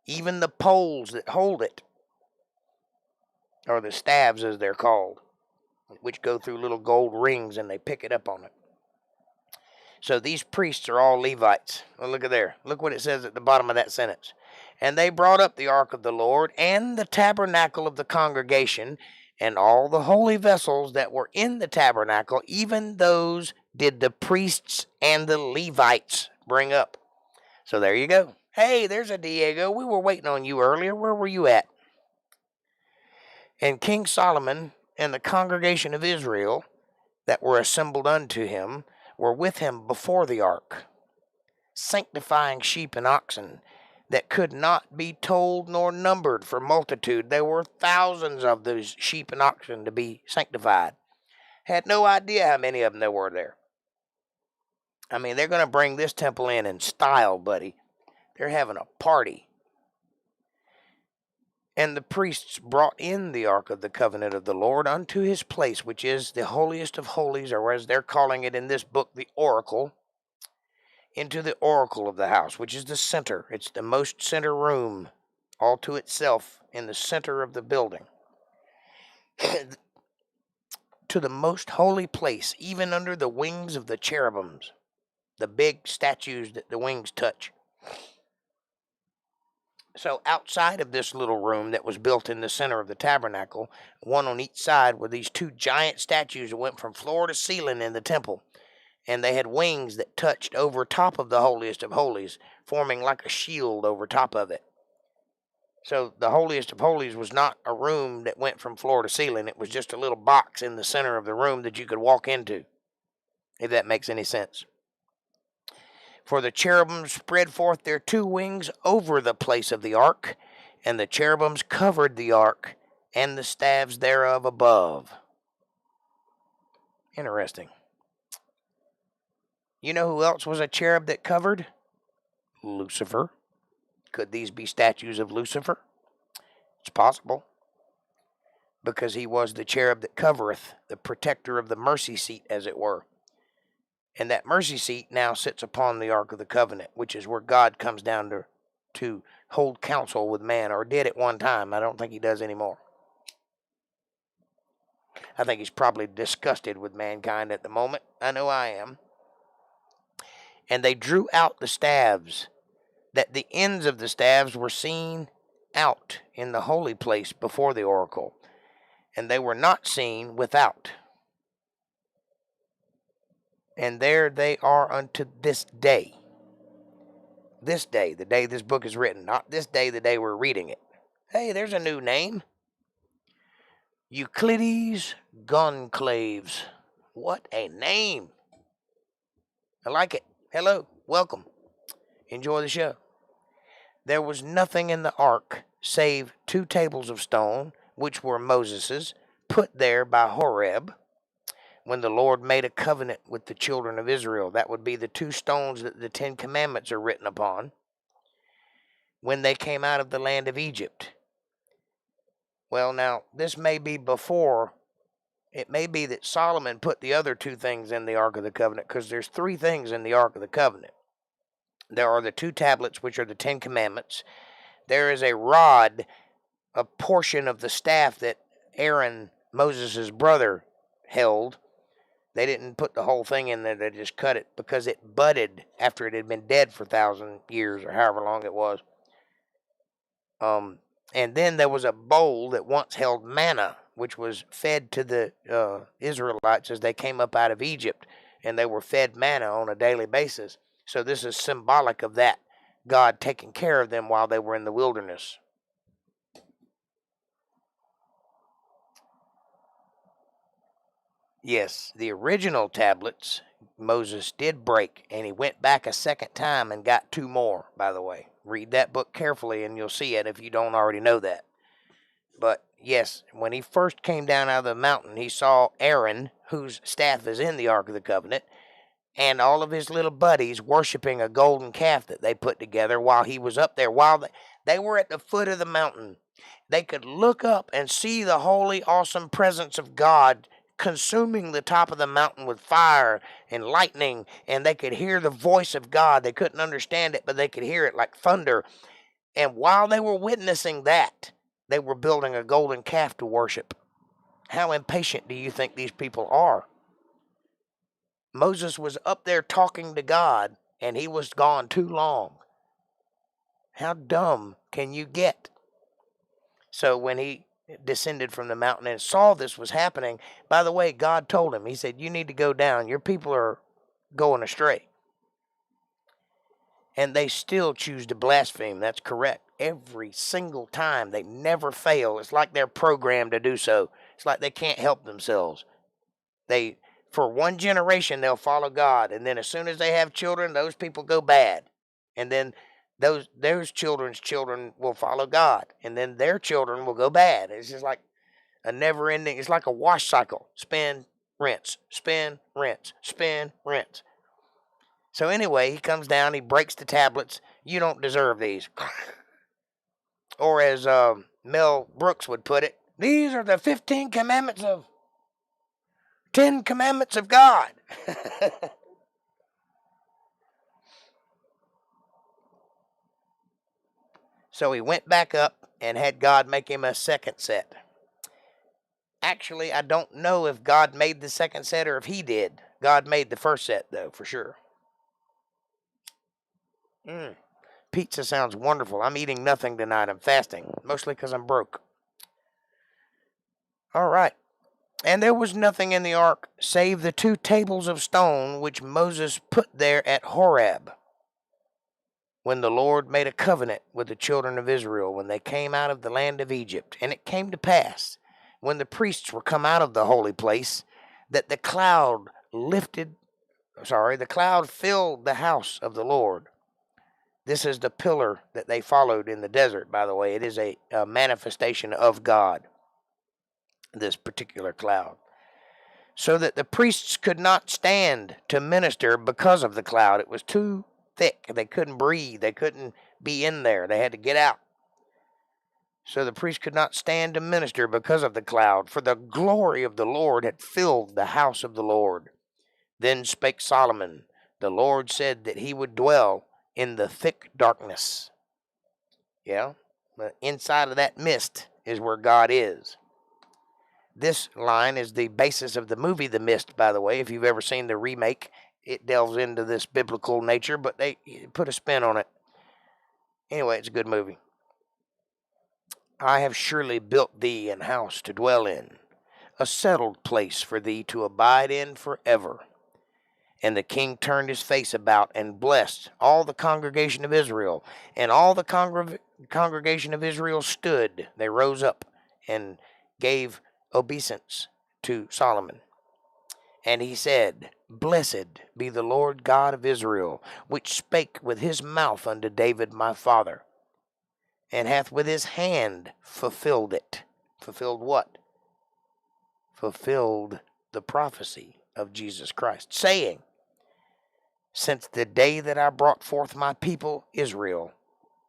Even the poles that hold it, or the staves as they're called, which go through little gold rings and they pick it up on it. So these priests are all Levites. Well, look at there. Look what it says at the bottom of that sentence. And they brought up the ark of the Lord and the tabernacle of the congregation and all the holy vessels that were in the tabernacle, even those did the priests and the Levites bring up. So there you go. Hey, there's a Diego. We were waiting on you earlier. Where were you at? And King Solomon and the congregation of Israel that were assembled unto him were with him before the ark, sanctifying sheep and oxen that could not be told nor numbered for multitude. There were thousands of those sheep and oxen to be sanctified. Had no idea how many of them there were there. I mean, they're going to bring this temple in style, buddy. They're having a party. And the priests brought in the ark of the covenant of the Lord unto his place, which is the holiest of holies, or as they're calling it in this book, the oracle, into the oracle of the house, which is the center. It's the most center room, all to itself, in the center of the building. To the most holy place, even under the wings of the cherubims, the big statues that the wings touch. So outside of this little room that was built in the center of the tabernacle, one on each side, were these two giant statues that went from floor to ceiling in the temple. And they had wings that touched over top of the holiest of holies, forming like a shield over top of it. So the holiest of holies was not a room that went from floor to ceiling. It was just a little box in the center of the room that you could walk into, if that makes any sense. For the cherubims spread forth their two wings over the place of the ark, and the cherubims covered the ark and the staves thereof above. Interesting. You know who else was a cherub that covered? Lucifer. Could these be statues of Lucifer? It's possible. Because he was the cherub that covereth, the protector of the mercy seat, as it were. And that mercy seat now sits upon the Ark of the Covenant, which is where God comes down to hold counsel with man, or did at one time. I don't think he does anymore. I think he's probably disgusted with mankind at the moment. I know I am. And they drew out the staves that the ends of the staves were seen out in the holy place before the oracle, and they were not seen without. And there they are unto this day. This day, the day this book is written, not this day, the day we're reading it. Hey, there's a new name. Euclides Gonclaves. What a name. I like it. Hello, welcome. Enjoy the show. There was nothing in the ark save 2 tables of stone, which were Moses's, put there by Horeb, when the Lord made a covenant with the children of Israel. That would be the 2 stones that the 10 Commandments are written upon, when they came out of the land of Egypt. Well, now, this may be before. It may be that Solomon put the other 2 things in the Ark of the Covenant, because there's 3 things in the Ark of the Covenant. There are the 2 tablets, which are the 10 Commandments. There is a rod, a portion of the staff that Aaron, Moses' brother, held. They didn't put the whole thing in there. They just cut it because it budded after it had been dead for 1,000 years or however long it was. And then there was a bowl that once held manna, which was fed to the Israelites as they came up out of Egypt, and they were fed manna on a daily basis. So this is symbolic of that, God taking care of them while they were in the wilderness. Yes, the original tablets Moses did break, and he went back a second time and got 2 more, by the way. Read that book carefully and you'll see it if you don't already know that. But yes, when he first came down out of the mountain, he saw Aaron, whose staff is in the Ark of the Covenant, and all of his little buddies worshiping a golden calf that they put together while he was up there. While they were at the foot of the mountain, they could look up and see the holy, awesome presence of God consuming the top of the mountain with fire and lightning, and they could hear the voice of God. They couldn't understand it, but they could hear it like thunder. And while they were witnessing that, they were building a golden calf to worship. How impatient do you think these people are? Moses was up there talking to God, and he was gone too long. How dumb can you get? So when he descended from the mountain and saw this was happening, by the way, God told him, he said, you need to go down. Your people are going astray. And they still choose to blaspheme. That's correct. Every single time. They never fail. It's like they're programmed to do so. It's like they can't help themselves. For one generation, they'll follow God. And then as soon as they have children, those people go bad. And then those children's children will follow God. And then their children will go bad. It's just like a never ending. It's like a wash cycle. Spin, rinse, spin, rinse, spin, rinse. So anyway, he comes down, he breaks the tablets. You don't deserve these. Or as Mel Brooks would put it, these are the 10 commandments of God. So he went back up and had God make him a second set. Actually, I don't know if God made the second set or if he did. God made the first set, though, for sure. Pizza sounds wonderful. I'm eating nothing tonight. I'm fasting, mostly because I'm broke. All right. And there was nothing in the ark save the 2 tables of stone which Moses put there at Horeb, when the Lord made a covenant with the children of Israel when they came out of the land of Egypt. And it came to pass, when the priests were come out of the holy place, that the cloud filled the house of the Lord. This is the pillar that they followed in the desert, by the way. It is a manifestation of God, this particular cloud. So that the priests could not stand to minister because of the cloud. It was too thick. They couldn't breathe. They couldn't be in there. They had to get out. So the priests could not stand to minister because of the cloud, for the glory of the Lord had filled the house of the Lord. Then spake Solomon, the Lord said that he would dwell in the thick darkness. Yeah, but inside of that mist is where God is. This line is the basis of the movie The Mist, by the way. If you've ever seen the remake, it delves into this biblical nature, but they put a spin on it. Anyway, it's a good movie. I have surely built thee an house to dwell in, a settled place for thee to abide in forever. And the king turned his face about and blessed all the congregation of Israel. And all the congregation of Israel stood. They rose up and gave obeisance to Solomon. And he said, Blessed be the Lord God of Israel, which spake with his mouth unto David my father, and hath with his hand fulfilled it. Fulfilled what? Fulfilled the prophecy of Jesus Christ, saying, Since the day that I brought forth my people Israel,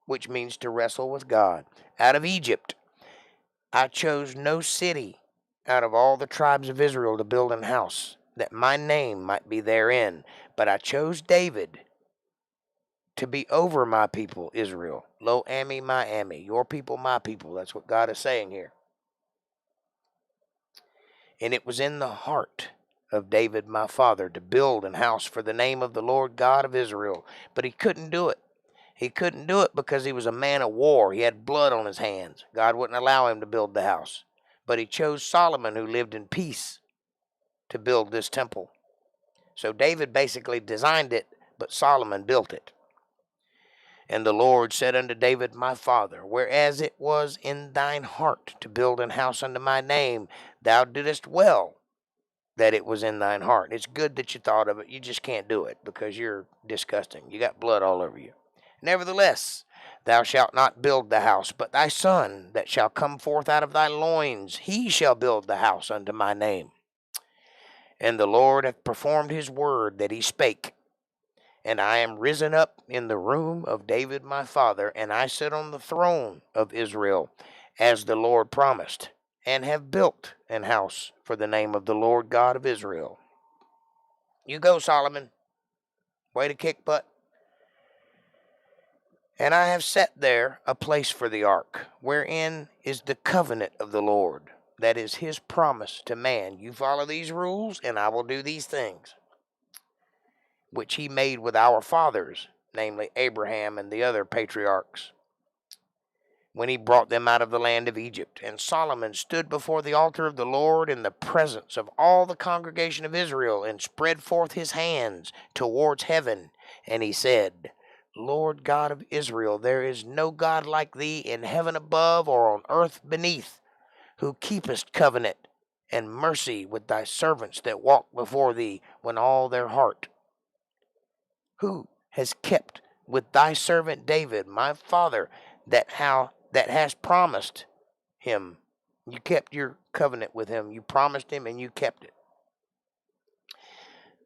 which means to wrestle with God, out of Egypt, I chose no city out of all the tribes of Israel to build an house, that my name might be therein. But I chose David to be over my people Israel. Lo ami, my ami. Your people, my people. That's what God is saying here. And it was in the heart of David my father to build an house for the name of the Lord God of Israel. But he couldn't do it. He couldn't do it because he was a man of war. He had blood on his hands. God wouldn't allow him to build the house. But he chose Solomon, who lived in peace, to build this temple. So David basically designed it, but Solomon built it. And the Lord said unto David my father, Whereas it was in thine heart to build an house unto my name, thou didst well that it was in thine heart. It's good that you thought of it. You just can't do it because you're disgusting. You got blood all over you. Nevertheless, thou shalt not build the house, but thy son that shall come forth out of thy loins, he shall build the house unto my name. And the Lord hath performed his word that he spake. And I am risen up in the room of David my father, and I sit on the throne of Israel, as the Lord promised, and have built an house for the name of the Lord God of Israel. You go, Solomon. Way to kick butt. And I have set there a place for the ark, wherein is the covenant of the Lord. That is his promise to man. You follow these rules, and I will do these things, which he made with our fathers, namely Abraham and the other patriarchs, when he brought them out of the land of Egypt. And Solomon stood before the altar of the Lord in the presence of all the congregation of Israel, and spread forth his hands towards heaven. And he said, Lord God of Israel, there is no God like thee in heaven above or on earth beneath, who keepest covenant and mercy with thy servants that walk before thee with all their heart. Who has kept with thy servant David, my father, that has promised him. You kept your covenant with him. You promised him and you kept it.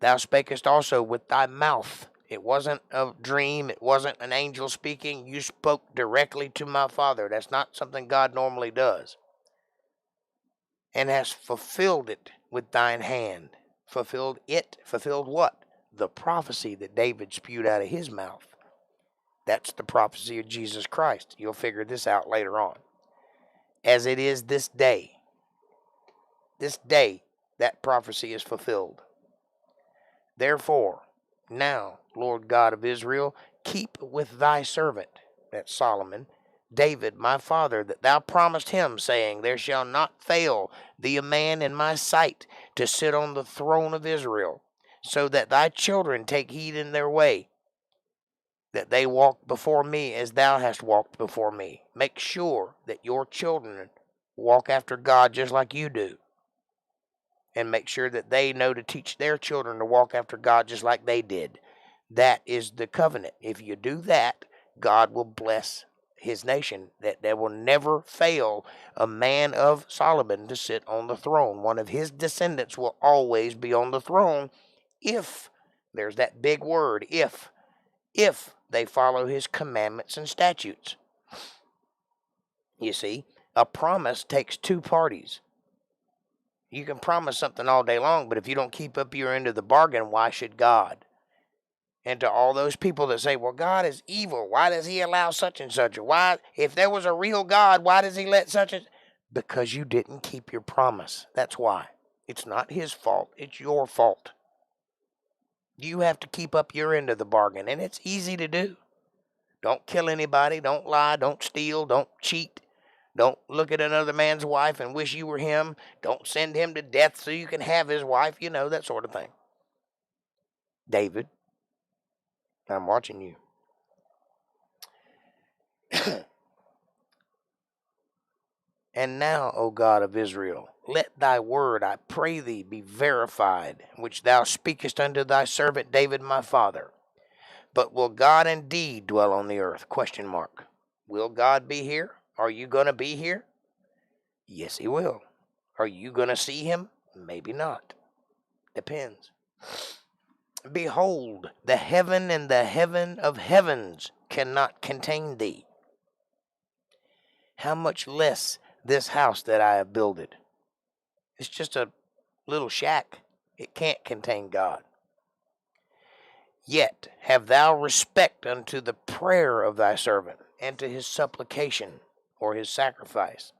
Thou spakest also with thy mouth. It wasn't a dream. It wasn't an angel speaking. You spoke directly to my father. That's not something God normally does. And hast fulfilled it with thine hand. Fulfilled it. Fulfilled what? The prophecy that David spewed out of his mouth. That's the prophecy of Jesus Christ. You'll figure this out later on. As it is this day, that prophecy is fulfilled. Therefore, now, Lord God of Israel, keep with thy servant, that's Solomon, David, my father, that thou promised him, saying, There shall not fail thee a man in my sight to sit on the throne of Israel, so that thy children take heed in their way, that they walk before me as thou hast walked before me. Make sure that your children walk after God just like you do. And make sure that they know to teach their children to walk after God just like they did. That is the covenant. If you do that, God will bless his nation. That there will never fail a man of Solomon to sit on the throne. One of his descendants will always be on the throne if, there's that big word, if they follow his commandments and statutes. You see, a promise takes two parties. You can promise something all day long, but if you don't keep up your end of the bargain, why should God? And to all those people that say, well, God is evil. Why does he allow such and such? Or why, if there was a real God, why does he let such and... Because you didn't keep your promise. That's why. It's not his fault. It's your fault. You have to keep up your end of the bargain, and it's easy to do. Don't kill anybody. Don't lie. Don't steal. Don't cheat. Don't look at another man's wife and wish you were him. Don't send him to death so you can have his wife. You know, that sort of thing. David, I'm watching you. And now, O God of Israel, let thy word, I pray thee, be verified, which thou speakest unto thy servant David my father. But will God indeed dwell on the earth? Question mark. Will God be here? Are you going to be here? Yes, he will. Are you going to see him? Maybe not. Depends. Behold, the heaven and the heaven of heavens cannot contain thee. How much less this house that I have builded? It's just a little shack. It can't contain God. Yet have thou respect unto the prayer of thy servant, and to his supplication, or his sacrifice.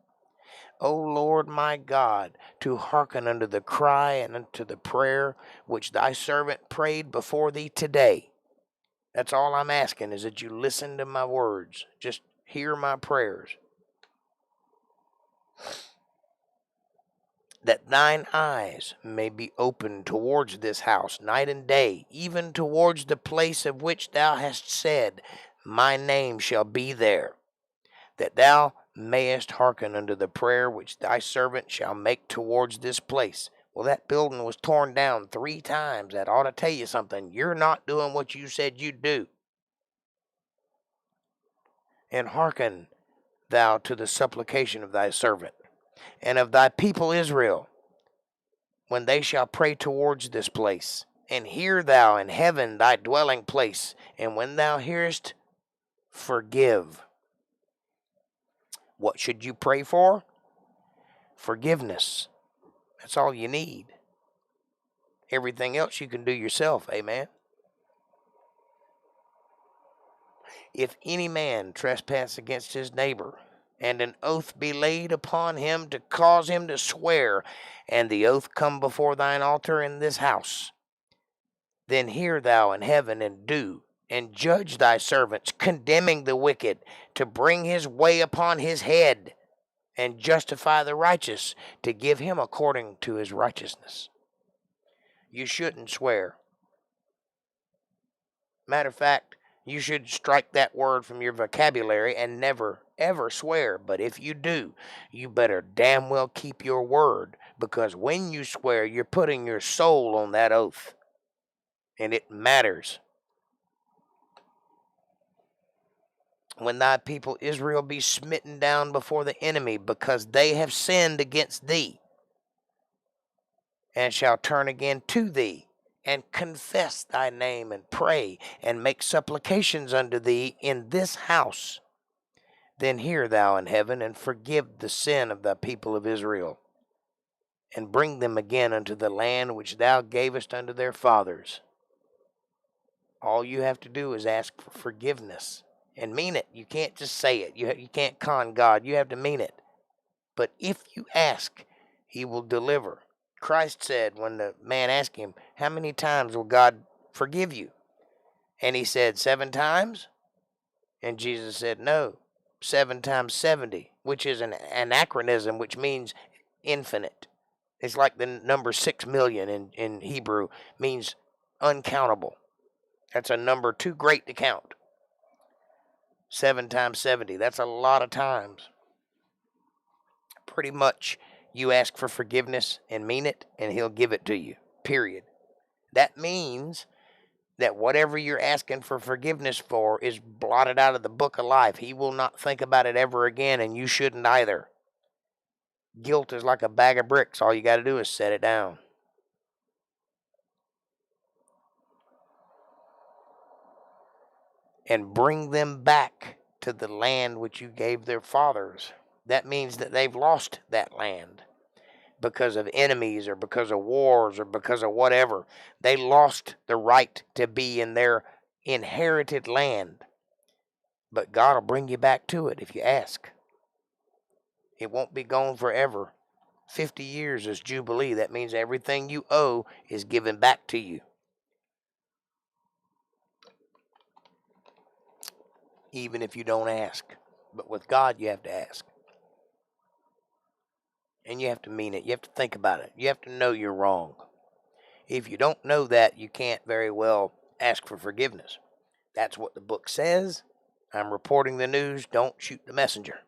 O Lord my God, to hearken unto the cry and unto the prayer which thy servant prayed before thee today. That's all I'm asking, is that you listen to my words. Just hear my prayers. That thine eyes may be open towards this house night and day, even towards the place of which thou hast said, my name shall be there, that thou mayest hearken unto the prayer which thy servant shall make towards this place. Well, that building was torn down 3 times. That ought to tell you something. You're not doing what you said you'd do. And hearken thou to the supplication of thy servant, and of thy people Israel, when they shall pray towards this place. And hear thou in heaven thy dwelling place, and when thou hearest, forgive. What should you pray for? Forgiveness. That's all you need. Everything else you can do yourself, amen? If any man trespass against his neighbor, and an oath be laid upon him to cause him to swear, and the oath come before thine altar in this house, then hear thou in heaven, and do, and judge thy servants, condemning the wicked, to bring his way upon his head, and justify the righteous, to give him according to his righteousness. You shouldn't swear. Matter of fact, you should strike that word from your vocabulary and never, ever swear. But if you do, you better damn well keep your word, because when you swear, you're putting your soul on that oath, and it matters. When thy people Israel be smitten down before the enemy, because they have sinned against thee, and shall turn again to thee, and confess thy name, and pray, and make supplications unto thee in this house, then hear thou in heaven, and forgive the sin of thy people of Israel, and bring them again unto the land which thou gavest unto their fathers. All you have to do is ask for forgiveness, and mean it. You can't just say it. You can't con God. You have to mean it. But if you ask, he will deliver. Christ said, when the man asked him, how many times will God forgive you? And he said, 7 times? And Jesus said, no, 7 times 70, which is an anachronism, which means infinite. It's like the number 6 million in Hebrew, means uncountable. That's a number too great to count. 7 times 70, that's a lot of times. Pretty much, you ask for forgiveness and mean it, and he'll give it to you, period. That means that whatever you're asking for forgiveness for is blotted out of the book of life. He will not think about it ever again, and you shouldn't either. Guilt is like a bag of bricks. All you got to do is set it down. And bring them back to the land which you gave their fathers. That means that they've lost that land because of enemies, or because of wars, or because of whatever. They lost the right to be in their inherited land. But God will bring you back to it if you ask. It won't be gone forever. 50 years is Jubilee. That means everything you owe is given back to you. even if you don't ask. But with God, you have to ask. And you have to mean it. You have to think about it. You have to know you're wrong. If you don't know that, you can't very well ask for forgiveness. That's what the book says. I'm reporting the news. Don't shoot the messenger.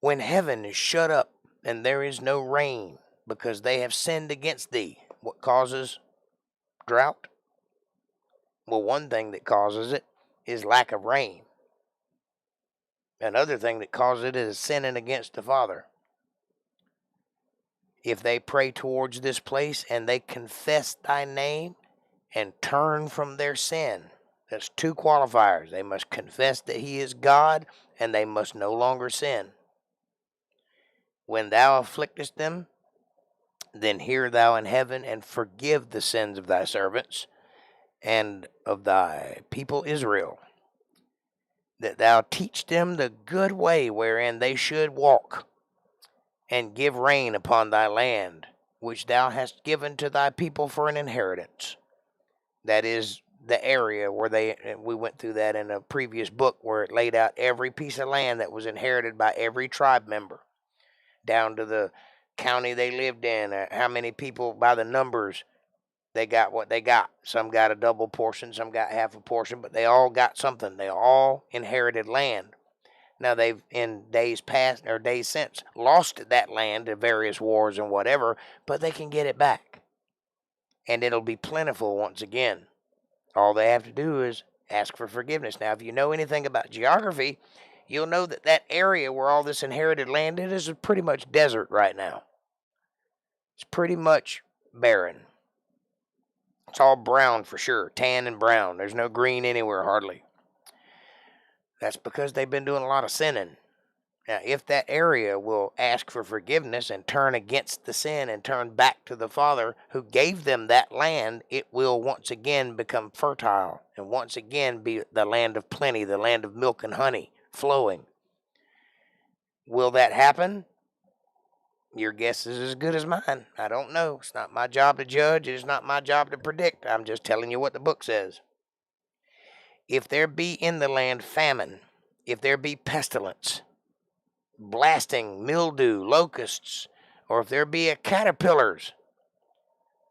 When heaven is shut up and there is no rain because they have sinned against thee, what causes drought? Well, one thing that causes it is lack of rain. Another thing that causes it is sinning against the Father. If they pray towards this place and they confess thy name and turn from their sin, that's two qualifiers. They must confess that he is God, and they must no longer sin. When thou afflictest them, then hear thou in heaven and forgive the sins of thy servants and of thy people Israel, that thou teach them the good way wherein they should walk, and give rain upon thy land, which thou hast given to thy people for an inheritance. That is the area where we went through that in a previous book, where it laid out every piece of land that was inherited by every tribe member, down to the county they lived in, how many people by the numbers they got what they got. Some got a double portion, some got half a portion, but they all got something. They all inherited land. Now, they've, in days past or days since, lost that land to various wars and whatever, but they can get it back. And it'll be plentiful once again. All they have to do is ask for forgiveness. Now, if you know anything about geography, you'll know that that area where all this inherited land is pretty much desert right now. It's pretty much barren. It's all brown for sure, tan and brown. There's no green anywhere hardly. That's because they've been doing a lot of sinning. Now, if that area will ask for forgiveness and turn against the sin and turn back to the Father who gave them that land, it will once again become fertile and once again be the land of plenty, the land of milk and honey flowing. Will that happen? Your guess is as good as mine. I don't know. It's not my job to judge. It is not my job to predict. I'm just telling you what the book says. If there be in the land famine, if there be pestilence, blasting, mildew, locusts, or if there be a caterpillars,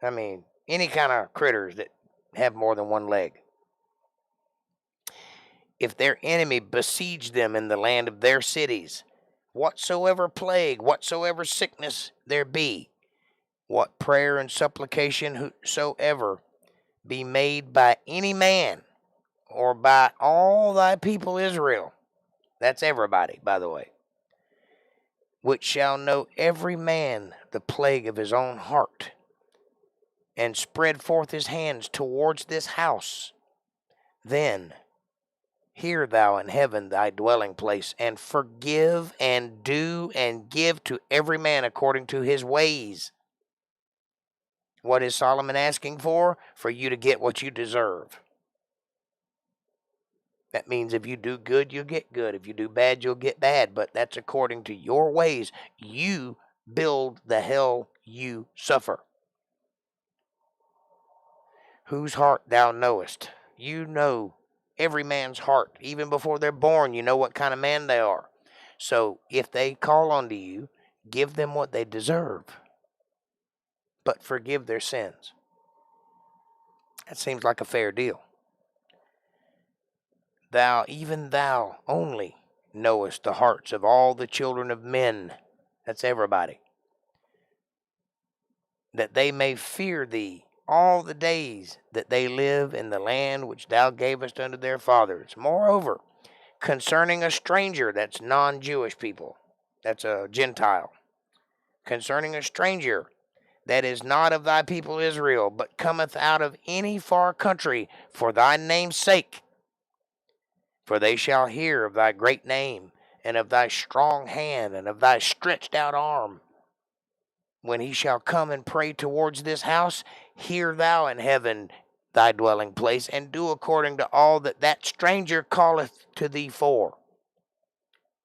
any kind of critters that have more than one leg. If their enemy besiege them in the land of their cities, whatsoever plague, whatsoever sickness there be, what prayer and supplication whosoever be made by any man, or by all thy people Israel, that's everybody, by the way, which shall know every man the plague of his own heart, and spread forth his hands towards this house, then hear thou in heaven thy dwelling place, and forgive and do and give to every man according to his ways. What is Solomon asking for? For you to get what you deserve. That means if you do good, you'll get good. If you do bad, you'll get bad. But that's according to your ways. You build the hell you suffer. Whose heart thou knowest. You know every man's heart. Even before they're born, you know what kind of man they are. So if they call unto you, give them what they deserve, but forgive their sins. That seems like a fair deal. Thou, even thou only, knowest the hearts of all the children of men. That's everybody. That they may fear thee all the days that they live in the land which thou gavest unto their fathers. Moreover, concerning a stranger, that's non-Jewish people, that's a Gentile, concerning a stranger that is not of thy people Israel, but cometh out of any far country for thy name's sake, for they shall hear of thy great name, and of thy strong hand, and of thy stretched out arm. When he shall come and pray towards this house, hear thou in heaven thy dwelling place, and do according to all that that stranger calleth to thee for,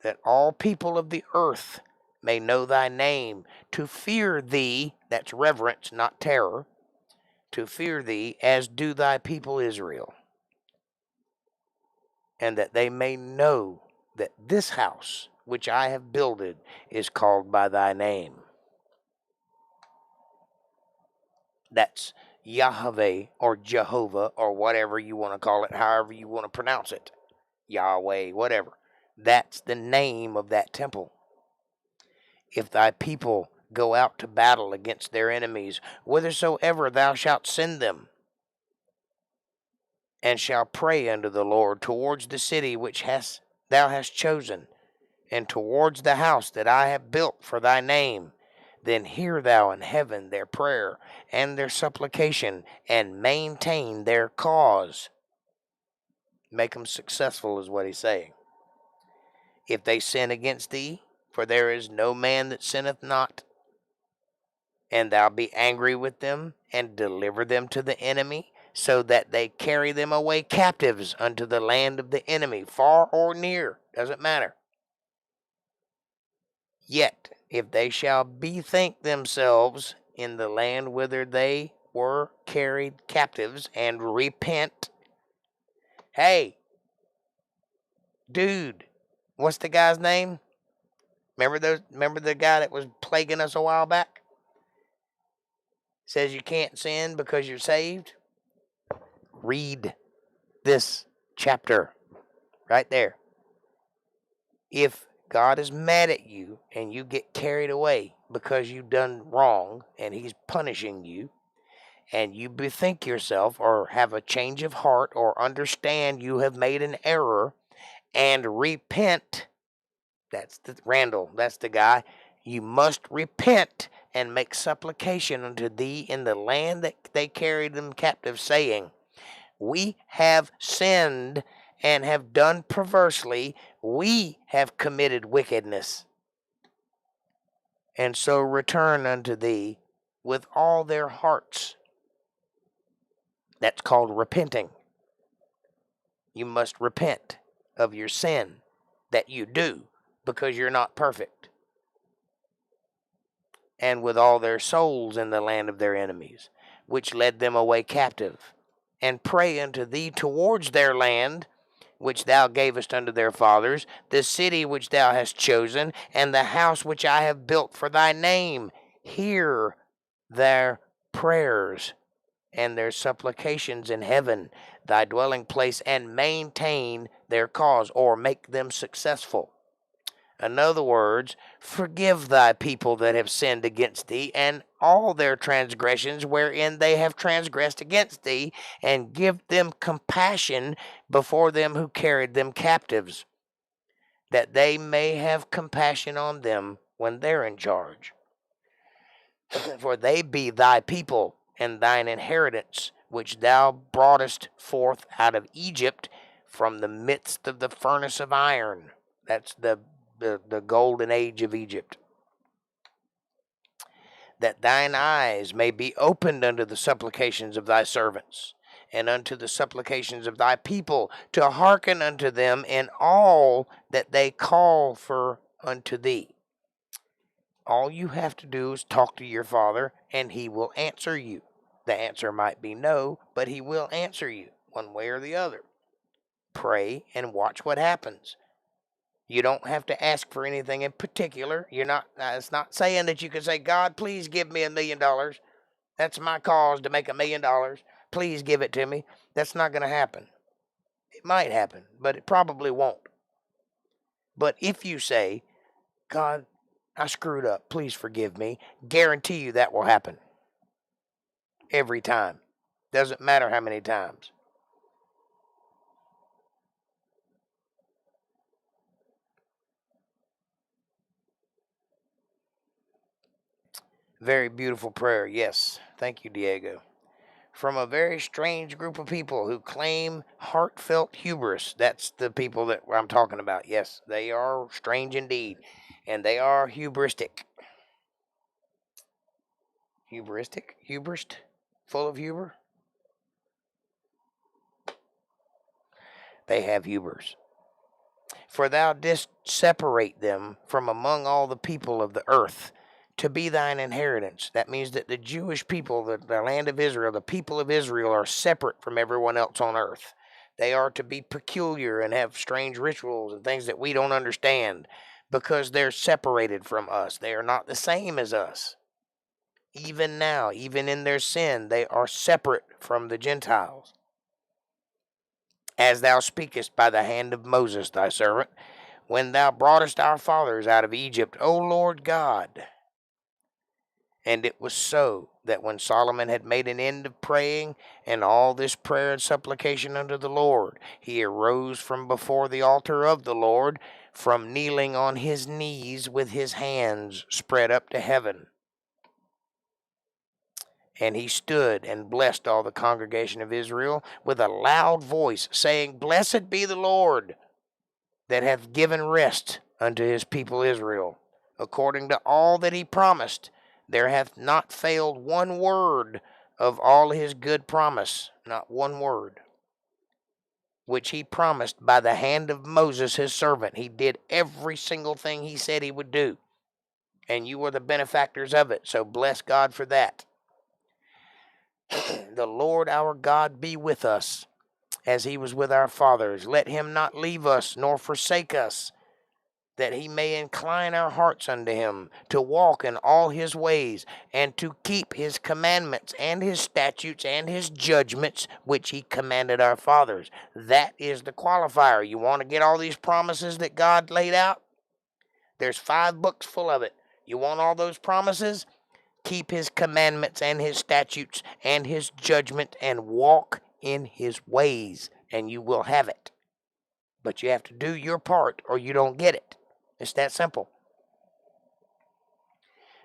that all people of the earth may know thy name, to fear thee, that's reverence, not terror, to fear thee as do thy people Israel. and that they may know that this house which I have builded is called by thy name. That's Yahweh or Jehovah or whatever you want to call it, however you want to pronounce it. Yahweh, whatever. That's the name of that temple. If thy people go out to battle against their enemies, whithersoever thou shalt send them, and shall pray unto the Lord towards the city which thou hast chosen, and towards the house that I have built for thy name, then hear thou in heaven their prayer and their supplication, and maintain their cause. Make them successful is what he's saying. If they sin against thee, for there is no man that sinneth not, and thou be angry with them, and deliver them to the enemy, so that they carry them away captives unto the land of the enemy, far or near, doesn't matter. Yet, if they shall bethink themselves in the land whither they were carried captives, and repent. Hey, dude, what's the guy's name? Remember the guy that was plaguing us a while back? Says you can't sin because you're saved? Read this chapter right there. If God is mad at you and you get carried away because you've done wrong and he's punishing you, and you bethink yourself or have a change of heart or understand you have made an error and repent, that's the guy. You must repent and make supplication unto thee in the land that they carried them captive, saying, we have sinned and have done perversely, we have committed wickedness, and so return unto thee with all their hearts. That's called repenting. You must repent of your sin that you do because you're not perfect. And with all their souls in the land of their enemies, which led them away captive, and pray unto thee towards their land, which thou gavest unto their fathers, the city which thou hast chosen, and the house which I have built for thy name. Hear their prayers and their supplications in heaven, thy dwelling place, and maintain their cause, or make them successful. In other words, forgive thy people that have sinned against thee, and all their transgressions wherein they have transgressed against thee, and give them compassion before them who carried them captives, that they may have compassion on them when they're in charge. For they be thy people, and thine inheritance, which thou broughtest forth out of Egypt from the midst of the furnace of iron. That's the golden age of Egypt. That thine eyes may be opened unto the supplications of thy servants, and unto the supplications of thy people, to hearken unto them in all that they call for unto thee. All you have to do is talk to your father, and he will answer you. The answer might be no, but he will answer you one way or the other. Pray and watch what happens. You don't have to ask for anything in particular. It's not saying that you can say, God, please give me $1 million. That's my cause to make $1 million. Please give it to me. That's not going to happen. It might happen, but it probably won't. But if you say, God, I screwed up, please forgive me, guarantee you that will happen. Every time. Doesn't matter how many times. Very beautiful prayer, yes. Thank you, Diego. From a very strange group of people who claim heartfelt hubris. That's the people that I'm talking about. Yes, they are strange indeed. And they are hubristic. Hubristic? Hubrist? Full of hubris? They have hubris. For thou didst separate them from among all the people of the earth, to be thine inheritance. That means that the Jewish people, the land of Israel, the people of Israel are separate from everyone else on earth. They are to be peculiar and have strange rituals and things that we don't understand because they're separated from us. They are not the same as us. Even now, even in their sin, they are separate from the Gentiles. As thou speakest by the hand of Moses thy servant, when thou broughtest our fathers out of Egypt, O Lord God. And it was so that when Solomon had made an end of praying and all this prayer and supplication unto the Lord, he arose from before the altar of the Lord, from kneeling on his knees with his hands spread up to heaven. And he stood and blessed all the congregation of Israel with a loud voice, saying, Blessed be the Lord, that hath given rest unto his people Israel, according to all that he promised. There hath not failed one word of all his good promise, not one word, which he promised by the hand of Moses his servant. He did every single thing he said he would do, and you were the benefactors of it, so bless God for that. The Lord our God be with us, as he was with our fathers. Let him not leave us nor forsake us, that he may incline our hearts unto him, to walk in all his ways, and to keep his commandments and his statutes and his judgments, which he commanded our fathers. That is the qualifier. You want to get all these promises that God laid out? There's 5 books full of it. You want all those promises? Keep his commandments and his statutes and his judgment, and walk in his ways, and you will have it. But you have to do your part, or you don't get it. It's that simple.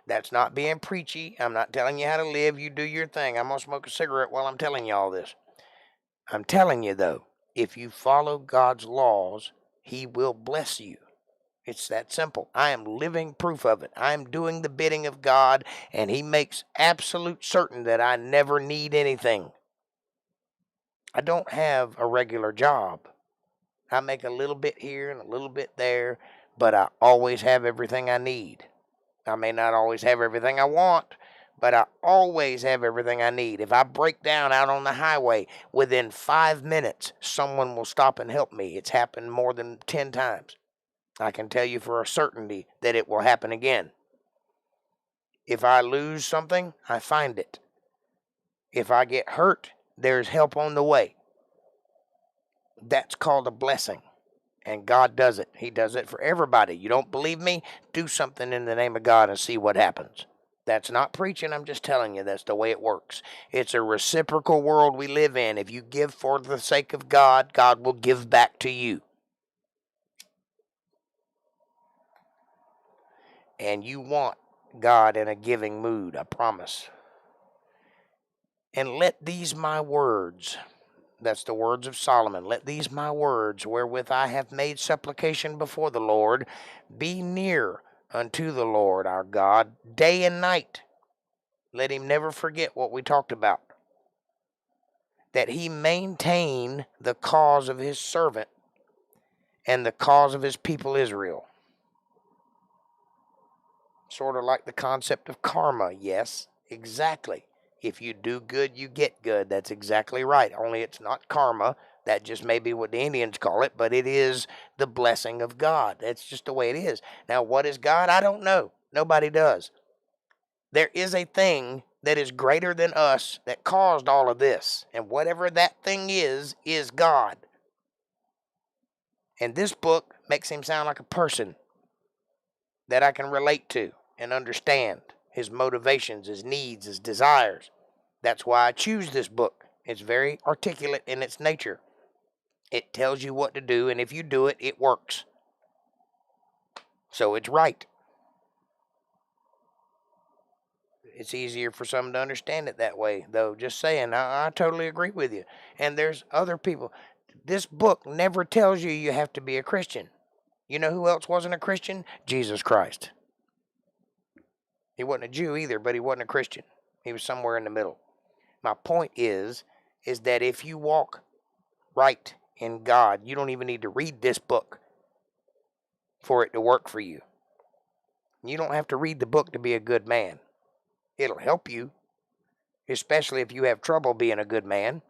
That's not being preachy. I'm not telling you how to live. You do your thing. I'm going to smoke a cigarette while I'm telling you all this. I'm telling you, though, if you follow God's laws, he will bless you. It's that simple. I am living proof of it. I am doing the bidding of God, and he makes absolute certain that I never need anything. I don't have a regular job. I make a little bit here and a little bit there, but I always have everything I need. I may not always have everything I want, but I always have everything I need. If I break down out on the highway, within 5 minutes, someone will stop and help me. It's happened more than 10 times. I can tell you for a certainty that it will happen again. If I lose something, I find it. If I get hurt, there's help on the way. That's called a blessing. And God does it. He does it for everybody. You don't believe me? Do something in the name of God and see what happens. That's not preaching. I'm just telling you that's the way it works. It's a reciprocal world we live in. If you give for the sake of God, God will give back to you. And you want God in a giving mood, I promise. And let these my words, that's the words of Solomon, let these my words, wherewith I have made supplication before the Lord, be near unto the Lord our God day and night. Let him never forget what we talked about. That he maintain the cause of his servant and the cause of his people Israel. Sort of like the concept of karma. Yes, exactly. If you do good, you get good. That's exactly right. Only it's not karma. That just may be what the Indians call it, but it is the blessing of God. That's just the way it is. Now, what is God? I don't know. Nobody does. There is a thing that is greater than us that caused all of this. And whatever that thing is God. And this book makes him sound like a person that I can relate to and understand his motivations, his needs, his desires. That's why I choose this book. It's very articulate in its nature. It tells you what to do, and if you do it, it works. So it's right. It's easier for some to understand it that way, though. Just saying, I totally agree with you. And there's other people. This book never tells you you have to be a Christian. You know who else wasn't a Christian? Jesus Christ. He wasn't a Jew either, but he wasn't a Christian. He was somewhere in the middle. My point is that if you walk right in God, you don't even need to read this book for it to work for you. You don't have to read the book to be a good man. It'll help you, especially if you have trouble being a good man.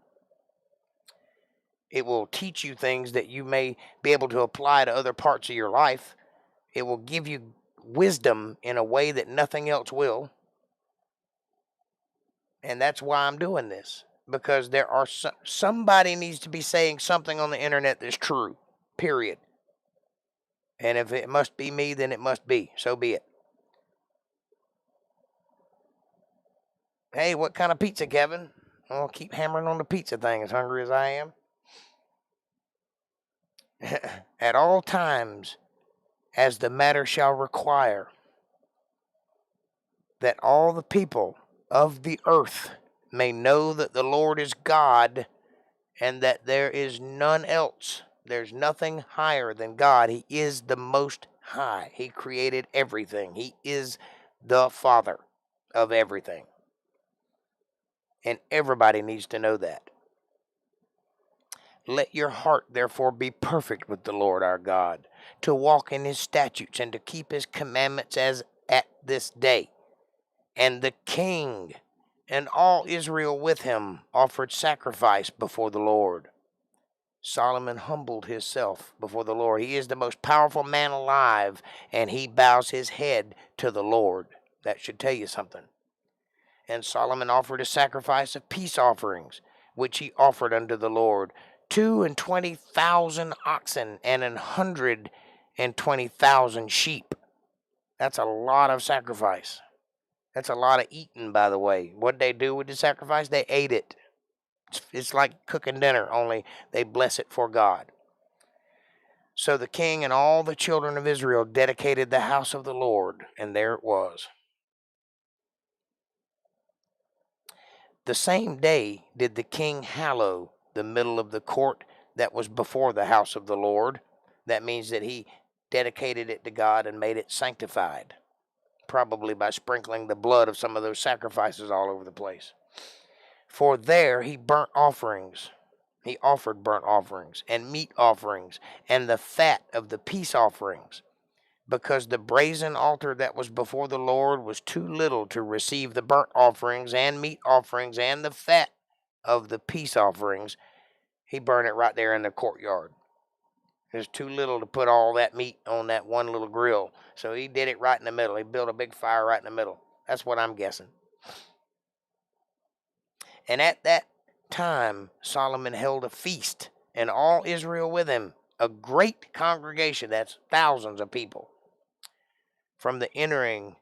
It will teach you things that you may be able to apply to other parts of your life. It will give you wisdom in a way that nothing else will. And that's why I'm doing this. Because there are somebody needs to be saying something on the internet that's true. Period. And if it must be me, then it must be. So be it. Hey, what kind of pizza, Kevin? I'll keep hammering on the pizza thing, as hungry as I am. At all times, as the matter shall require, that all the people of the earth may know that the Lord is God, and that there is none else. There's nothing higher than God. He is the Most High. He created everything. He is the Father of everything. And everybody needs to know that. Let your heart therefore be perfect with the Lord our God, to walk in his statutes and to keep his commandments as at this day. And the king and all Israel with him offered sacrifice before the Lord. Solomon humbled himself before the Lord. He is the most powerful man alive, and he bows his head to the Lord. That should tell you something. And Solomon offered a sacrifice of peace offerings, which he offered unto the Lord, 22,000 oxen and 120,000 sheep. That's a lot of sacrifice. That's a lot of eating, by the way. What did they do with the sacrifice? They ate it. It's like cooking dinner, only they bless it for God. So the king and all the children of Israel dedicated the house of the Lord, and there it was. The same day did the king hallow the middle of the court that was before the house of the Lord. That means that he dedicated it to God and made it sanctified, probably by sprinkling the blood of some of those sacrifices all over the place. For there he burnt offerings. He offered burnt offerings and meat offerings and the fat of the peace offerings, because the brazen altar that was before the Lord was too little to receive the burnt offerings and meat offerings and the fat of the peace offerings. He burned it right there in the courtyard. It was too little to put all that meat on that one little grill. So he did it right in the middle. He built a big fire right in the middle. That's what I'm guessing. And at that time, Solomon held a feast, and all Israel with him, a great congregation, that's thousands of people, from the entering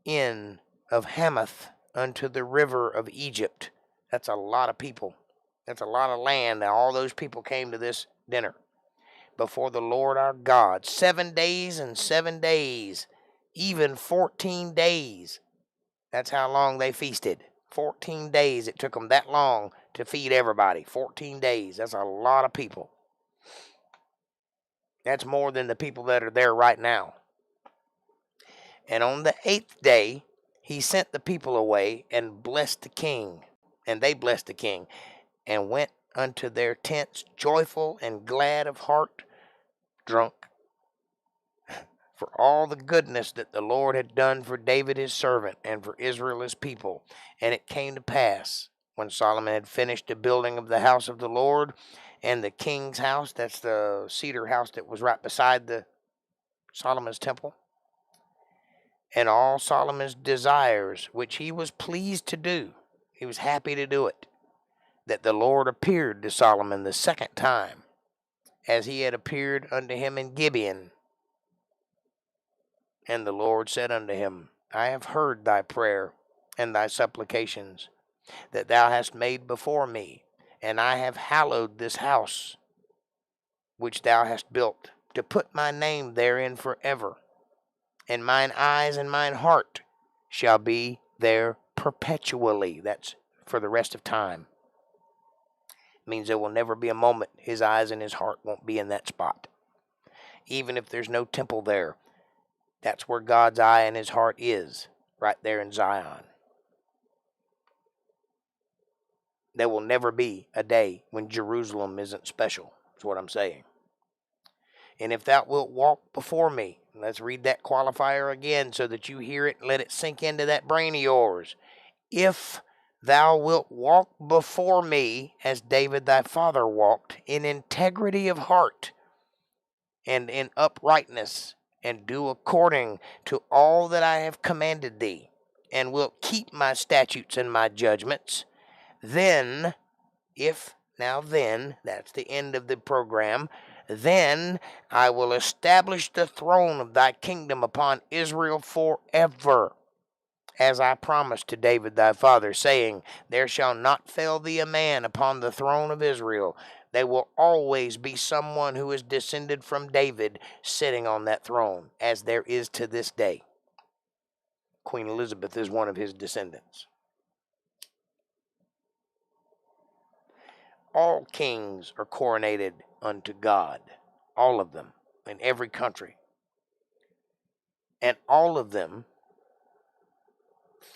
in of Hamath unto the river of Egypt. That's a lot of people. That's a lot of land. Now, all those people came to this dinner before the Lord our God. 7 days and 7 days, even 14 days. That's how long they feasted. 14 days. It took them that long to feed everybody. 14 days. That's a lot of people. That's more than the people that are there right now. And on the 8th day, he sent the people away and blessed the king. And they blessed the king and went unto their tents joyful and glad of heart, drunk, for all the goodness that the Lord had done for David his servant and for Israel his people. And it came to pass, when Solomon had finished the building of the house of the Lord and the king's house, that's the cedar house that was right beside the Solomon's temple, and all Solomon's desires, which he was pleased to do, he was happy to do it, that the Lord appeared to Solomon the second time, as he had appeared unto him in Gibeon. And the Lord said unto him, I have heard thy prayer and thy supplications that thou hast made before me, and I have hallowed this house which thou hast built, to put my name therein forever. And mine eyes and mine heart shall be there perpetually. That's for the rest of time. It means there will never be a moment his eyes and his heart won't be in that spot. Even if there's no temple there, that's where God's eye and his heart is, right there in Zion. There will never be a day when Jerusalem isn't special, is what I'm saying. And if thou wilt walk before me, let's read that qualifier again so that you hear it and let it sink into that brain of yours. If Thou wilt walk before me as David thy father walked, in integrity of heart and in uprightness, and do according to all that I have commanded thee, and wilt keep my statutes and my judgments, then, that's the end of the program, then I will establish the throne of thy kingdom upon Israel forever, as I promised to David thy father, saying, there shall not fail thee a man upon the throne of Israel. There will always be someone who is descended from David sitting on that throne, as there is to this day. Queen Elizabeth is one of his descendants. All kings are coronated unto God, all of them, in every country. And all of them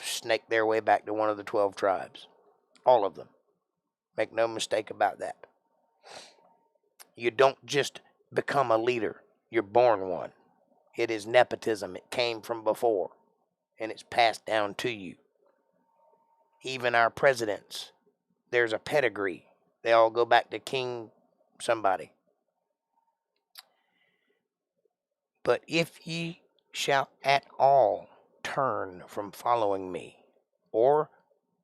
snake their way back to one of the 12 tribes. All of them. Make no mistake about that. You don't just become a leader. You're born one. It is nepotism. It came from before, and it's passed down to you. Even our presidents, there's a pedigree. They all go back to King somebody. But if ye shall at all turn from following me, or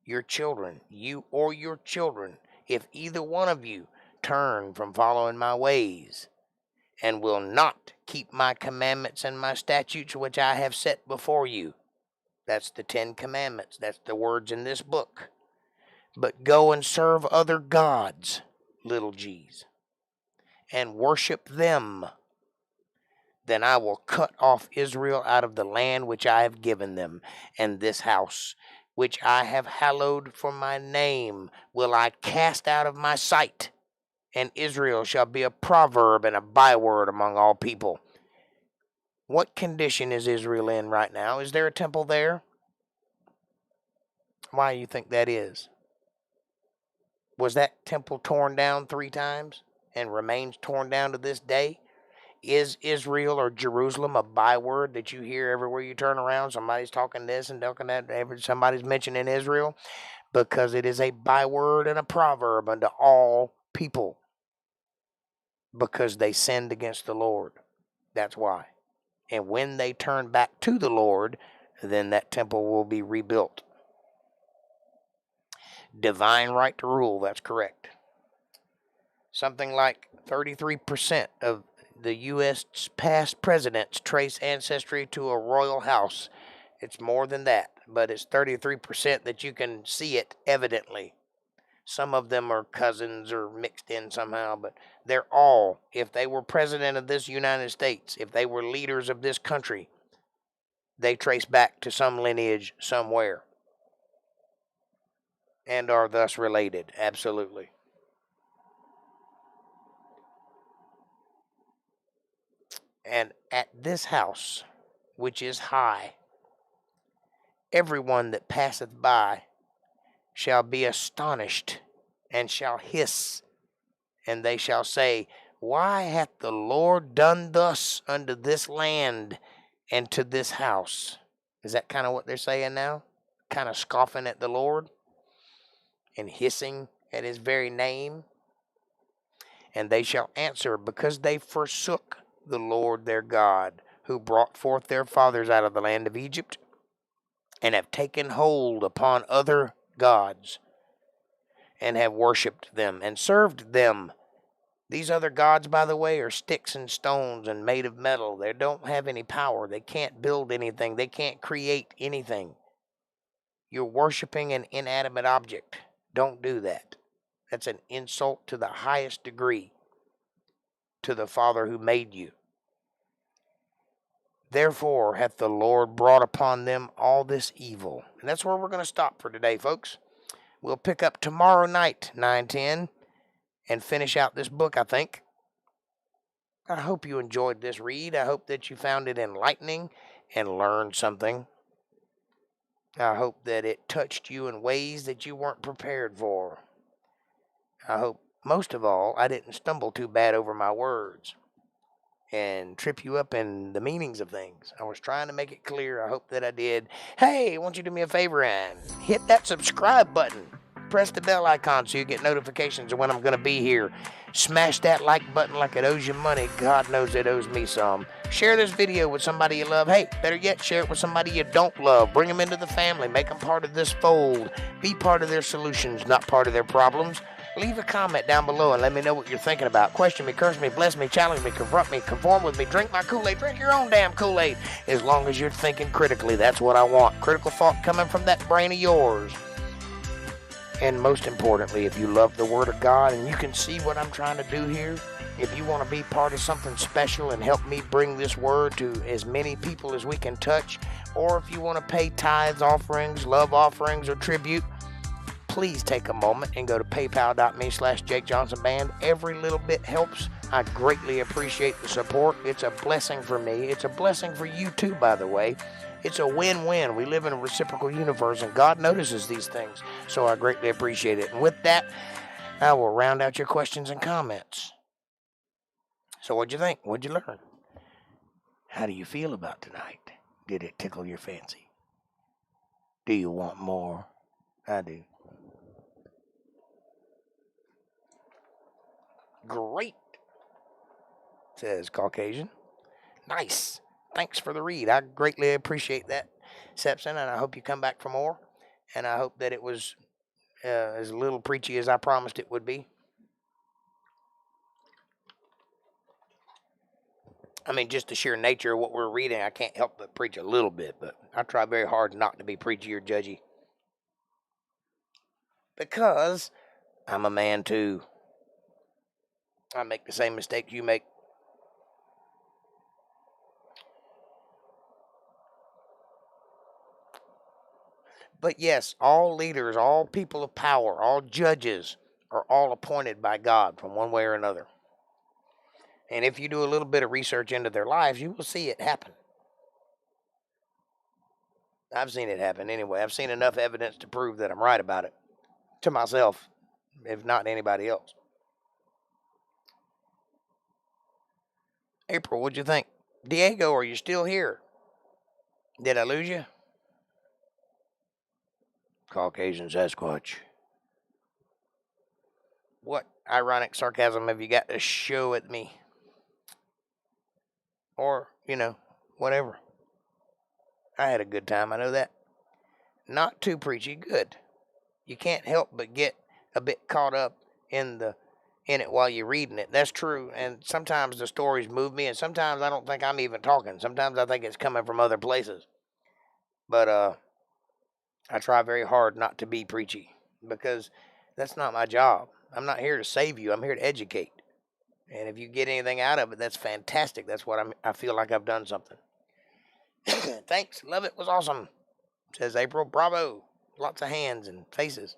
your children, you or your children, if either one of you turn from following my ways, and will not keep my commandments and my statutes which I have set before you. That's the 10 commandments. That's the words in this book. But go and serve other gods, little g's, and worship them. Then I will cut off Israel out of the land which I have given them, and this house, which I have hallowed for my name, will I cast out of my sight. And Israel shall be a proverb and a byword among all people. What condition is Israel in right now? Is there a temple there? Why do you think that is? Was that temple torn down 3 times and remains torn down to this day? Is Israel or Jerusalem a byword that you hear everywhere you turn around? Somebody's talking this and talking that. Somebody's mentioning Israel, because it is a byword and a proverb unto all people, because they sinned against the Lord. That's why. And when they turn back to the Lord, then that temple will be rebuilt. Divine right to rule, that's correct. Something like 33% of the U.S. past presidents trace ancestry to a royal house. It's more than that, but it's 33% that you can see it evidently. Some of them are cousins or mixed in somehow, but they're all, if they were president of this United States, if they were leaders of this country, they trace back to some lineage somewhere and are thus related. Absolutely. And at this house, which is high, everyone that passeth by shall be astonished, and shall hiss, and they shall say, why hath the Lord done thus unto this land and to this house? Is that kind of what they're saying now? Kind of scoffing at the Lord and hissing at his very name? And they shall answer, because they forsook the Lord their God, who brought forth their fathers out of the land of Egypt, and have taken hold upon other gods, and have worshipped them, and served them. These other gods, by the way, are sticks and stones and made of metal. They don't have any power. They can't build anything. They can't create anything. You're worshiping an inanimate object. Don't do that. That's an insult to the highest degree to the Father who made you. Therefore hath the Lord brought upon them all this evil. And that's where we're going to stop for today, folks. We'll pick up tomorrow night, 9:10, and finish out this book, I think. I hope you enjoyed this read. I hope that you found it enlightening and learned something. I hope that it touched you in ways that you weren't prepared for. I hope, most of all, I didn't stumble too bad over my words. and trip you up in the meanings of things. I was trying to make it clear. I hope that I did. Hey, I want you to do me a favor and hit that subscribe button. Press the bell icon so you get notifications of when I'm going to be here. Smash that like button like it owes you money. God knows it owes me some. Share this video with somebody you love. Hey, better yet, share it with somebody you don't love. Bring them into the family. Make them part of this fold. Be part of their solutions, not part of their problems. Leave a comment down below and let me know what you're thinking about. Question me, curse me, bless me, challenge me, confront me, conform with me, drink my Kool-Aid, drink your own damn Kool-Aid. As long as you're thinking critically, that's what I want. Critical thought coming from that brain of yours. And most importantly, if you love the Word of God and you can see what I'm trying to do here, if you want to be part of something special and help me bring this Word to as many people as we can touch, or if you want to pay tithes, offerings, love offerings, or tribute, please take a moment and go to paypal.me/JakeJohnsonBand. Every little bit helps. I greatly appreciate the support. It's a blessing for me. It's a blessing for you too, by the way. It's a win-win. We live in a reciprocal universe, and God notices these things, so I greatly appreciate it. And with that, I will round out your questions and comments. So what'd you think? What'd you learn? How do you feel about tonight? Did it tickle your fancy? Do you want more? I do. Great, says Caucasian. Nice. Thanks for the read. I greatly appreciate that, Sepson, and I hope you come back for more. And I hope that it was as little preachy as I promised it would be. I mean, just the sheer nature of what we're reading, I can't help but preach a little bit, but I try very hard not to be preachy or judgy. Because I'm a man too. I make the same mistakes you make. But yes, all leaders, all people of power, all judges are all appointed by God from one way or another. And if you do a little bit of research into their lives, you will see it happen. I've seen it happen anyway. I've seen enough evidence to prove that I'm right about it. To myself, if not anybody else. April, what'd you think? Diego, are you still here? Did I lose you? Caucasian Sasquatch. What ironic sarcasm have you got to show at me? Or, whatever. I had a good time, I know that. Not too preachy, good. You can't help but get a bit caught up in it while you're reading it. That's true. And sometimes the stories move me, and sometimes I don't think I'm even talking. Sometimes I think it's coming from other places. But I try very hard not to be preachy, because that's not my job. I'm not here to save you. I'm here to educate. And if you get anything out of it, that's fantastic. That's what I feel like I've done something. Thanks. Love it. Was awesome, says April. Bravo. Lots of hands and faces.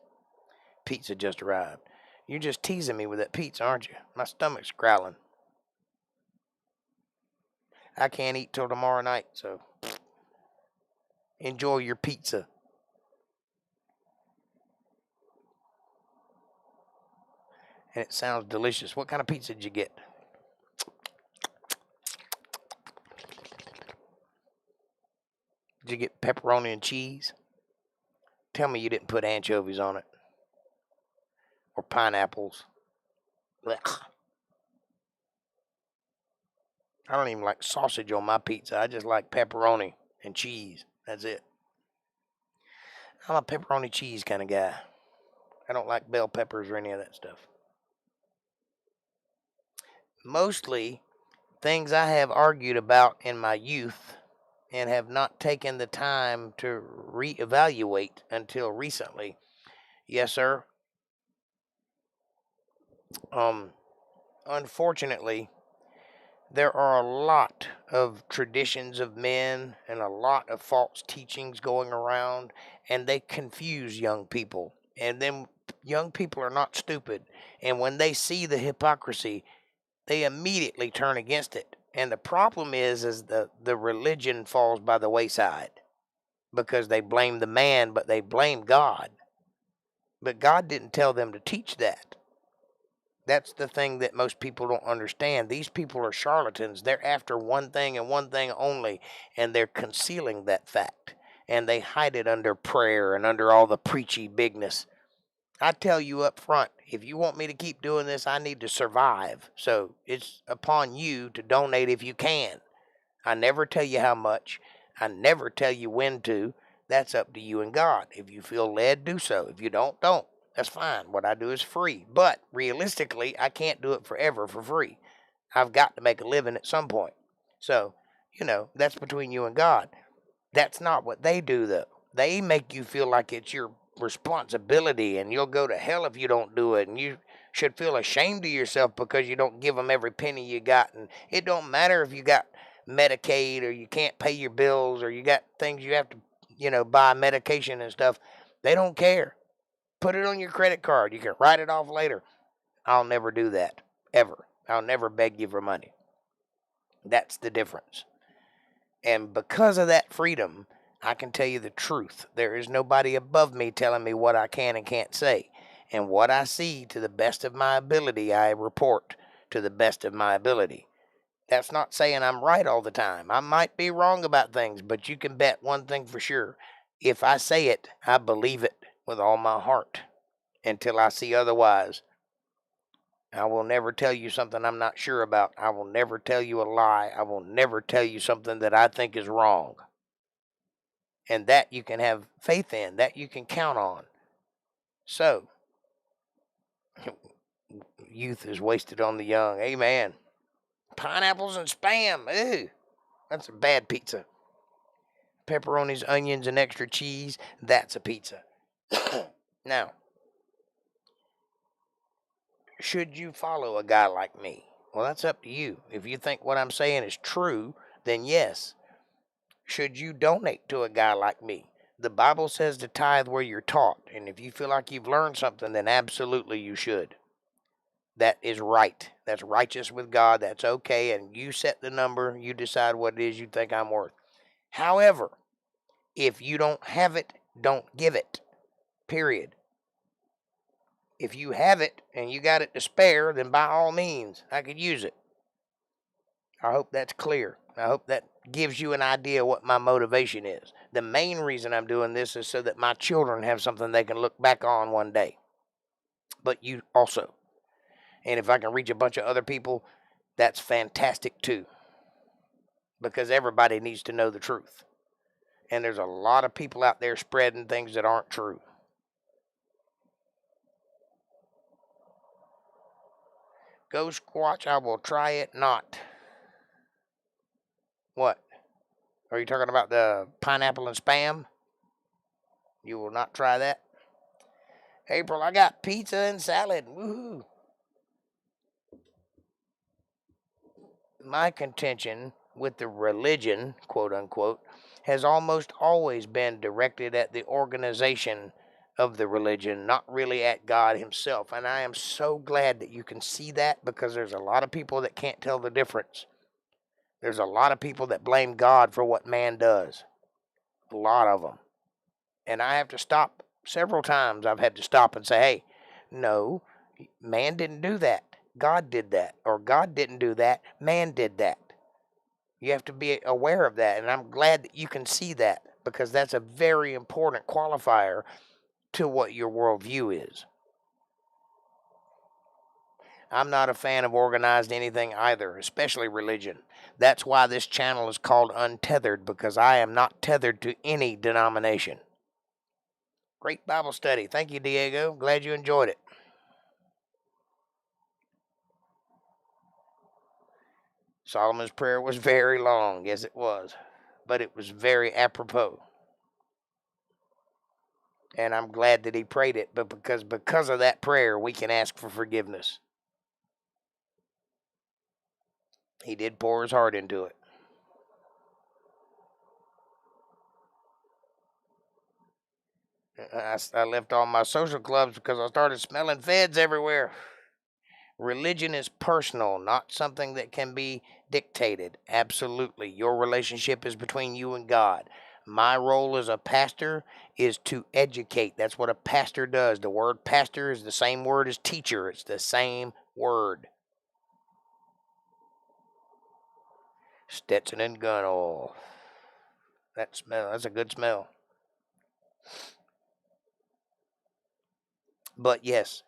Pizza just arrived. You're just teasing me with that pizza, aren't you? My stomach's growling. I can't eat till tomorrow night, so enjoy your pizza. And it sounds delicious. What kind of pizza did you get? Did you get pepperoni and cheese? Tell me you didn't put anchovies on it. Or pineapples. Blech. I don't even like sausage on my pizza. I just like pepperoni and cheese. That's it. I'm a pepperoni cheese kind of guy. I don't like bell peppers or any of that stuff. Mostly things I have argued about in my youth and have not taken the time to reevaluate until recently. Yes, sir. Unfortunately, there are a lot of traditions of men and a lot of false teachings going around, and they confuse young people. And then young people are not stupid. And when they see the hypocrisy, they immediately turn against it. And the problem is the religion falls by the wayside because they blame the man, but they blame God. But God didn't tell them to teach that. That's the thing that most people don't understand. These people are charlatans. They're after one thing and one thing only, and they're concealing that fact. And they hide it under prayer and under all the preachy bigness. I tell you up front, if you want me to keep doing this, I need to survive. So it's upon you to donate if you can. I never tell you how much. I never tell you when to. That's up to you and God. If you feel led, do so. If you don't, don't. That's fine. What I do is free. But realistically, I can't do it forever for free. I've got to make a living at some point. So, that's between you and God. That's not what they do, though. They make you feel like it's your responsibility and you'll go to hell if you don't do it. And you should feel ashamed of yourself because you don't give them every penny you got. And it don't matter if you got Medicaid or you can't pay your bills or you got things you have to, buy medication and stuff. They don't care. Put it on your credit card. You can write it off later. I'll never do that, ever. I'll never beg you for money. That's the difference. And because of that freedom, I can tell you the truth. There is nobody above me telling me what I can and can't say. And what I see to the best of my ability, I report to the best of my ability. That's not saying I'm right all the time. I might be wrong about things, but you can bet one thing for sure. If I say it, I believe it with all my heart until I see otherwise. I will never tell you something I'm not sure about. I will never tell you a lie. I will never tell you something that I think is wrong. And that you can have faith in, that you can count on. So, youth is wasted on the young. Amen. Pineapples and Spam. Ew, that's a bad pizza. Pepperonis, onions, and extra cheese. That's a pizza. Now, should you follow a guy like me? Well, that's up to you. If you think what I'm saying is true, then yes. Should you donate to a guy like me? The Bible says to tithe where you're taught. And if you feel like you've learned something, then absolutely you should. That is right. That's righteous with God. That's okay. And you set the number. You decide what it is you think I'm worth. However, if you don't have it, don't give it. Period. If you have it and you got it to spare, then by all means, I could use it. I hope that's clear. I hope that gives you an idea what my motivation is. The main reason I'm doing this is so that my children have something they can look back on one day. But you also. And if I can reach a bunch of other people, that's fantastic too. Because everybody needs to know the truth. And there's a lot of people out there spreading things that aren't true. Go Squatch, I will try it not. What? Are you talking about the pineapple and Spam? You will not try that? April, I got pizza and salad. Woohoo. My contention with the religion, quote unquote, has almost always been directed at the organization of the religion, not really at God himself. And I am so glad that you can see that, because there's a lot of people that can't tell the difference. There's a lot of people that blame God for what man does. A lot of them. And I have to stop. Several times I've had to stop and say, hey, no, man didn't do that. God did that. Or God didn't do that. Man did that. You have to be aware of that. And I'm glad that you can see that, because that's a very important qualifier to what your worldview is. I'm not a fan of organized anything either, especially religion. That's why this channel is called Untethered, because I am not tethered to any denomination. Great Bible study. Thank you, Diego. Glad you enjoyed it. Solomon's prayer was very long. Yes, it was. But it was very apropos. And I'm glad that he prayed it, but because of that prayer, we can ask for forgiveness. He did pour his heart into it. I left all my social clubs because I started smelling feds everywhere. Religion is personal, not something that can be dictated. Absolutely. Your relationship is between you and God. My role as a pastor is to educate. That's what a pastor does. The word pastor is the same word as teacher. It's the same word. Stetson and gun oil. That smell, that's a good smell. But yes,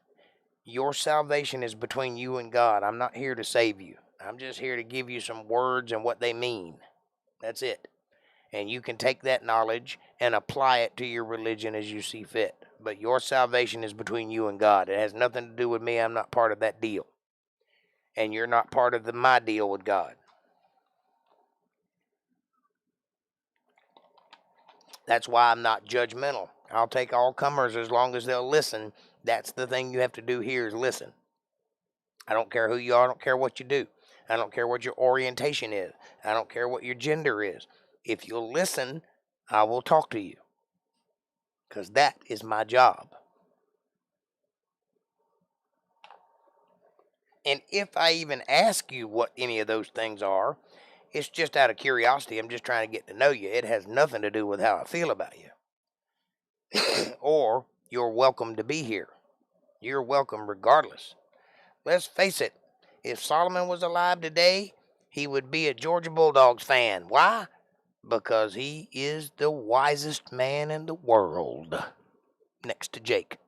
your salvation is between you and God. I'm not here to save you. I'm just here to give you some words and what they mean. That's it. And you can take that knowledge and apply it to your religion as you see fit. But your salvation is between you and God. It has nothing to do with me. I'm not part of that deal. And you're not part of my deal with God. That's why I'm not judgmental. I'll take all comers as long as they'll listen. That's the thing you have to do here is listen. I don't care who you are. I don't care what you do. I don't care what your orientation is. I don't care what your gender is. If you'll listen, I will talk to you. Because that is my job. And if I even ask you what any of those things are, it's just out of curiosity. I'm just trying to get to know you. It has nothing to do with how I feel about you. Or you're welcome to be here. You're welcome regardless. Let's face it. If Solomon was alive today, he would be a Georgia Bulldogs fan. Why? Because he is the wisest man in the world, next to Jake.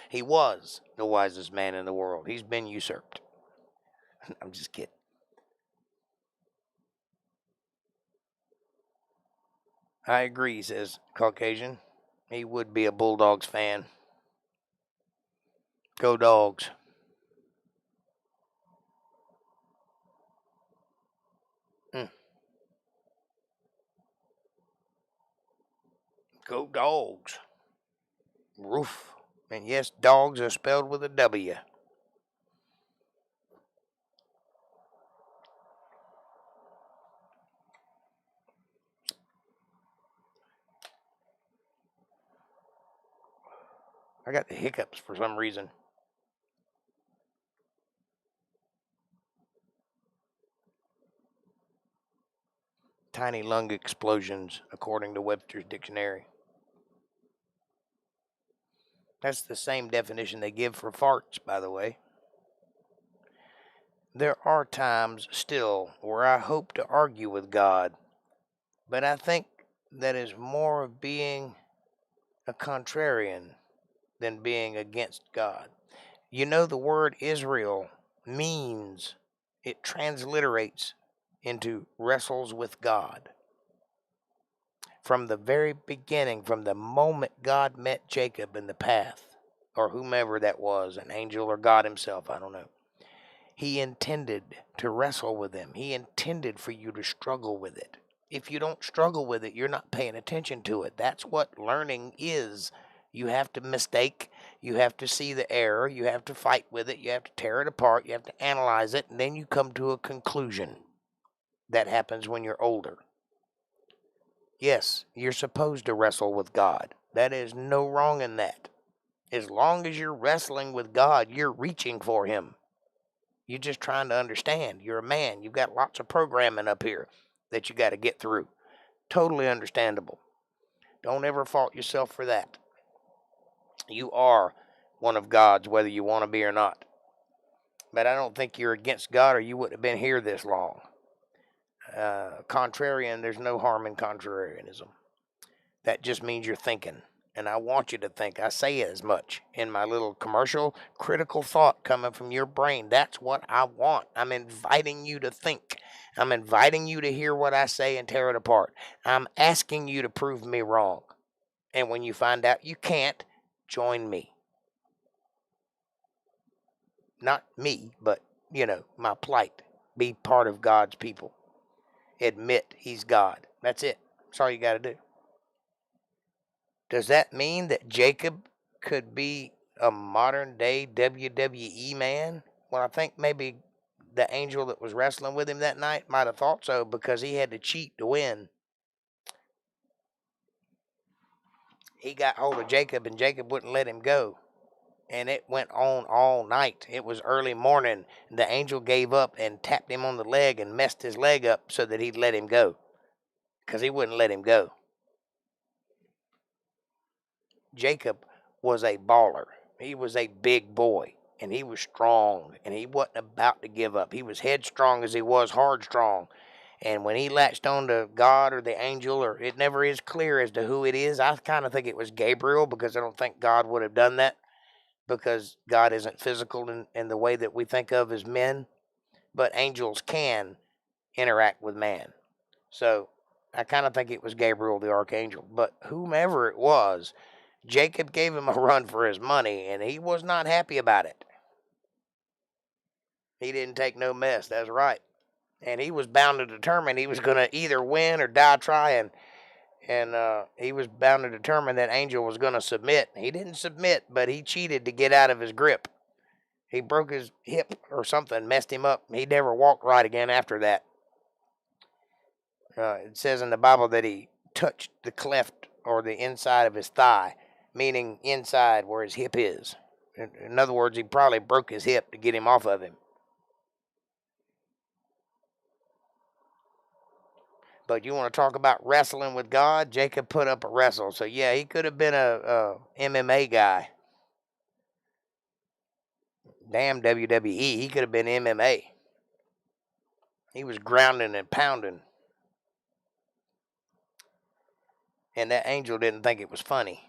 He was the wisest man in the world. He's been usurped. I'm just kidding. I agree, says Caucasian. He would be a Bulldogs fan. Go Dogs. Go Dogs. Roof. And yes, dogs are spelled with a W. I got the hiccups for some reason. Tiny lung explosions, according to Webster's dictionary. That's the same definition they give for farts, by the way. There are times still where I hope to argue with God, but I think that is more of being a contrarian than being against God. You know, the word Israel means, it transliterates into wrestles with God. From the very beginning, from the moment God met Jacob in the path, or whomever that was, an angel or God himself, I don't know. He intended to wrestle with him. He intended for you to struggle with it. If you don't struggle with it, you're not paying attention to it. That's what learning is. You have to mistake. You have to see the error. You have to fight with it. You have to tear it apart. You have to analyze it. And then you come to a conclusion. That happens when you're older. Yes, you're supposed to wrestle with God. That is no wrong in that. As long as you're wrestling with God, you're reaching for him. You're just trying to understand. You're a man. You've got lots of programming up here that you got to get through. Totally understandable. Don't ever fault yourself for that. You are one of God's, whether you want to be or not. But I don't think you're against God, or you wouldn't have been here this long. Contrarian, there's no harm in contrarianism. That just means you're thinking. And I want you to think. I say it as much in my little commercial. Critical thought coming from your brain. That's what I want. I'm inviting you to think. I'm inviting you to hear what I say and tear it apart. I'm asking you to prove me wrong. And when you find out you can't, join me. Not me, but, my plight. Be part of God's people. Admit he's God. That's it. That's all you got to do. Does that mean that Jacob could be a modern day WWE man? Well, I think maybe the angel that was wrestling with him that night might have thought so, because he had to cheat to win. He got hold of Jacob, and Jacob wouldn't let him go. And it went on all night. It was early morning. The angel gave up and tapped him on the leg and messed his leg up so that he'd let him go, because he wouldn't let him go. Jacob was a baller. He was a big boy, and he was strong, and he wasn't about to give up. He was headstrong as he was hard strong. And when he latched on to God or the angel, or it never is clear as to who it is, I kind of think it was Gabriel, because I don't think God would have done that, because God isn't physical in the way that we think of as men, but angels can interact with man. So I kind of think it was Gabriel the archangel. But whomever it was, Jacob gave him a run for his money, and he was not happy about it. He didn't take no mess, that's right. And he was bound to determine he was going to either win or die trying. And he was bound to determine that angel was going to submit. He didn't submit, but he cheated to get out of his grip. He broke his hip or something, messed him up. He never walked right again after that. It says in the Bible that he touched the cleft or the inside of his thigh, meaning inside where his hip is. In other words, he probably broke his hip to get him off of him. But you want to talk about wrestling with God? Jacob put up a wrestle. So, yeah, he could have been a MMA guy. Damn WWE, he could have been MMA. He was grounding and pounding. And that angel didn't think it was funny.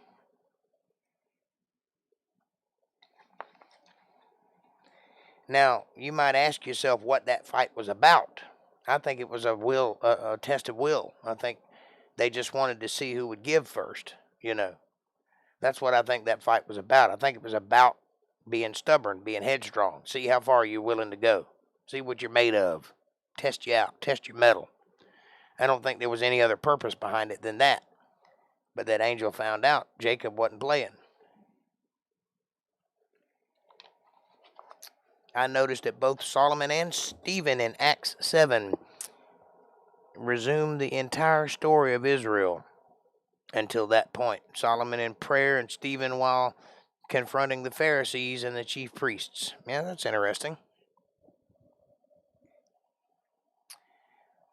Now, you might ask yourself what that fight was about. I think it was a test of will. I think they just wanted to see who would give first, you know. That's what I think that fight was about. I think it was about being stubborn, being headstrong. See how far you're willing to go. See what you're made of. Test you out. Test your mettle. I don't think there was any other purpose behind it than that. But that angel found out Jacob wasn't playing. I noticed that both Solomon and Stephen in Acts 7 resumed the entire story of Israel until that point. Solomon in prayer and Stephen while confronting the Pharisees and the chief priests. Yeah, that's interesting.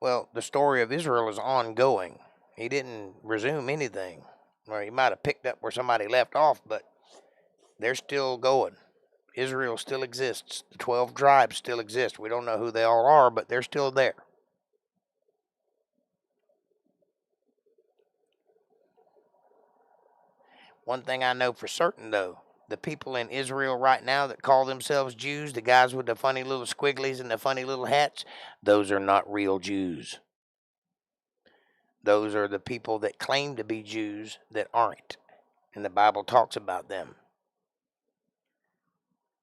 Well, the story of Israel is ongoing. He didn't resume anything. Or he might have picked up where somebody left off, but they're still going. Israel still exists. The 12 tribes still exist. We don't know who they all are, but they're still there. One thing I know for certain, though, the people in Israel right now that call themselves Jews, the guys with the funny little squigglies and the funny little hats, those are not real Jews. Those are the people that claim to be Jews that aren't. And the Bible talks about them.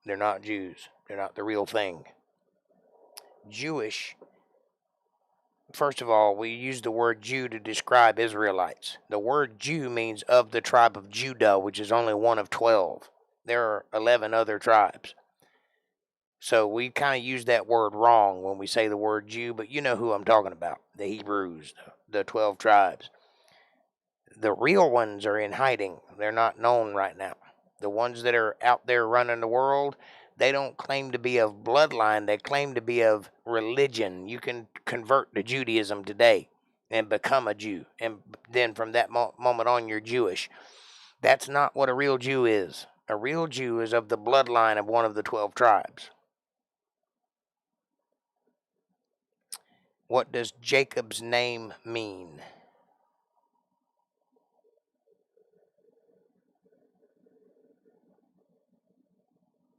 They're not Jews. They're not the real thing. Jewish, first of all, we use the word Jew to describe Israelites. The word Jew means of the tribe of Judah, which is only one of 12. There are 11 other tribes. So we kind of use that word wrong when we say the word Jew, but you know who I'm talking about. The Hebrews, the 12 tribes. The real ones are in hiding. They're not known right now. The ones that are out there running the world, they don't claim to be of bloodline. They claim to be of religion. You can convert to Judaism today and become a Jew. And then from that moment on, you're Jewish. That's not what a real Jew is. A real Jew is of the bloodline of one of the 12 tribes. What does Jacob's name mean?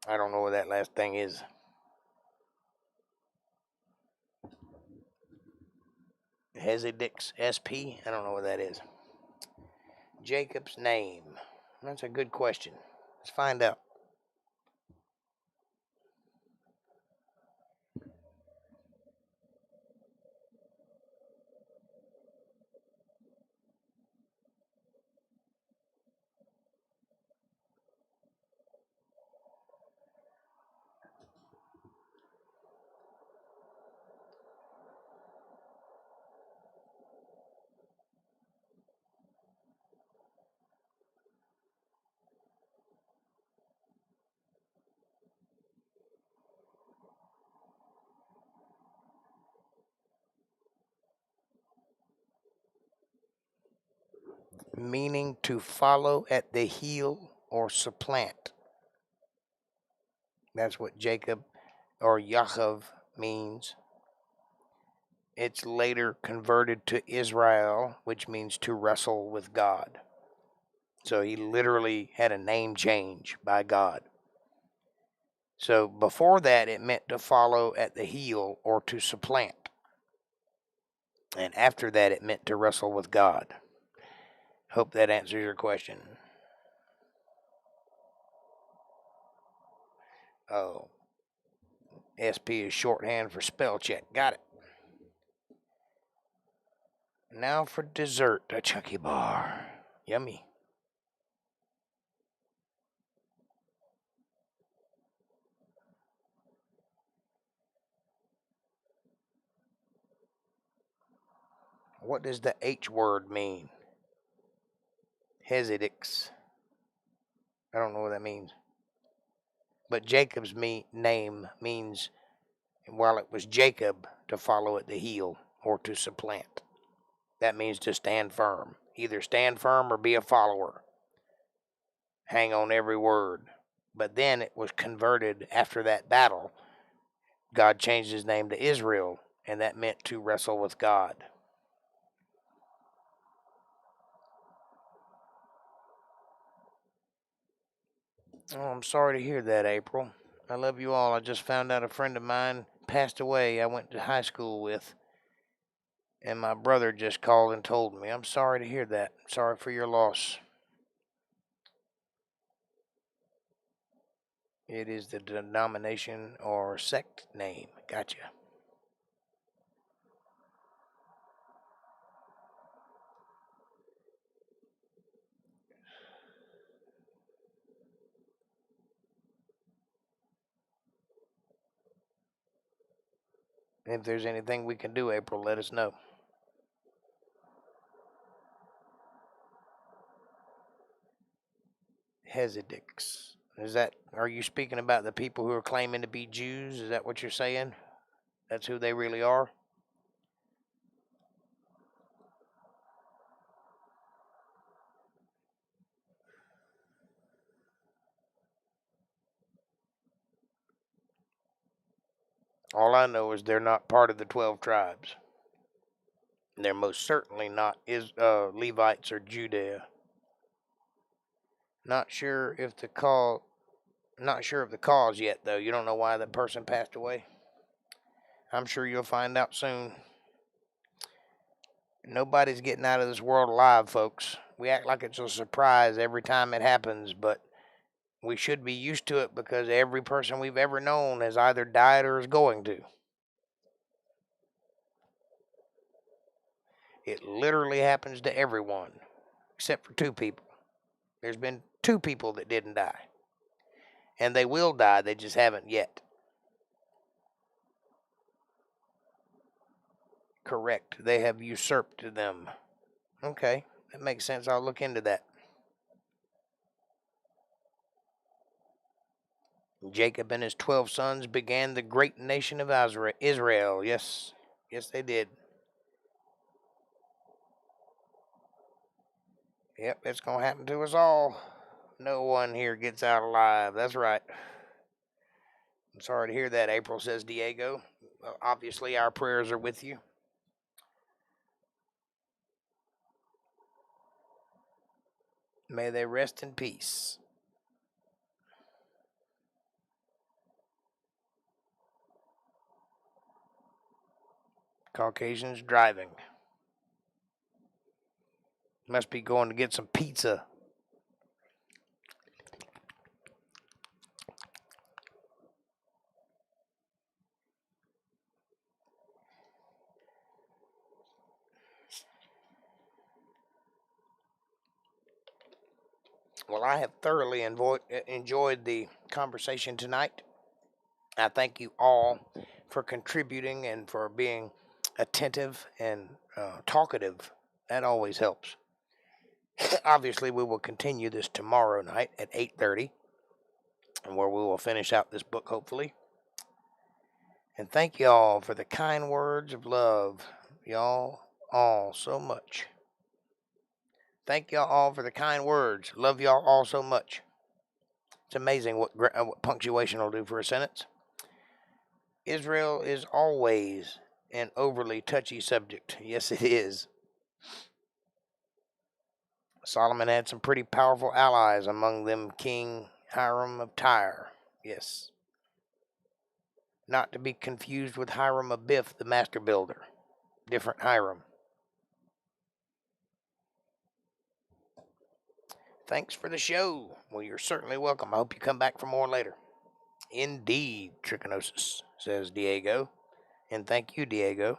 I don't know what that last thing is. Hezedix SP? I don't know what that is. Jacob's name. That's a good question. Let's find out. meaning to follow at the heel or supplant. That's what Jacob or Yaakov means. It's later converted to Israel, which means to wrestle with God. So he literally had a name change by God. So before that, it meant to follow at the heel or to supplant. And after that, it meant to wrestle with God. Hope that answers your question. Oh, SP is shorthand for spell check. Got it. Now for dessert, a Chucky bar. Yummy. What does the H word mean? Hesitix. I don't know what that means. But Jacob's name means, while it was Jacob, to follow at the heel or to supplant. That means to stand firm. Either stand firm or be a follower. Hang on every word. But then it was converted after that battle. God changed his name to Israel, and that meant to wrestle with God. Oh, I'm sorry to hear that, April. I love you all. I just found out a friend of mine passed away I went to high school with, and my brother just called and told me. I'm sorry to hear that. Sorry for your loss. It is the denomination or sect name. Gotcha. If there's anything we can do, April, let us know. Hesitix. Are you speaking about the people who are claiming to be Jews? Is that what you're saying? That's who they really are? All I know is they're not part of the 12 tribes. They're most certainly not Levites or Judea. Not sure of the cause yet, though. You don't know why that person passed away? I'm sure you'll find out soon. Nobody's getting out of this world alive, folks. We act like it's a surprise every time it happens, but we should be used to it because every person we've ever known has either died or is going to. It literally happens to everyone, except for 2 people. There's been 2 people that didn't die. And they will die, they just haven't yet. Correct. They have usurped them. Okay, that makes sense. I'll look into that. Jacob and his 12 sons began the great nation of Israel. Yes, they did. Yep, it's going to happen to us all. No one here gets out alive. That's right. I'm sorry to hear that, April, says Diego. Well, obviously, our prayers are with you. May they rest in peace. Caucasians driving. Must be going to get some pizza. Well, I have thoroughly enjoyed the conversation tonight. I thank you all for contributing and for being attentive and talkative. That always helps. Obviously, we will continue this tomorrow night at 8:30, and where we will finish out this book, hopefully. And thank y'all for the kind words of love. Y'all all so much. Thank y'all all for the kind words. Love y'all all so much. It's amazing what punctuation will do for a sentence. Israel is always an overly touchy subject. Yes, it is. Solomon had some pretty powerful allies, among them King Hiram of Tyre. Yes. Not to be confused with Hiram of Biff, the master builder. Different Hiram. Thanks for the show. Well, you're certainly welcome. I hope you come back for more later. Indeed, trichinosis, says Diego. And thank you, Diego.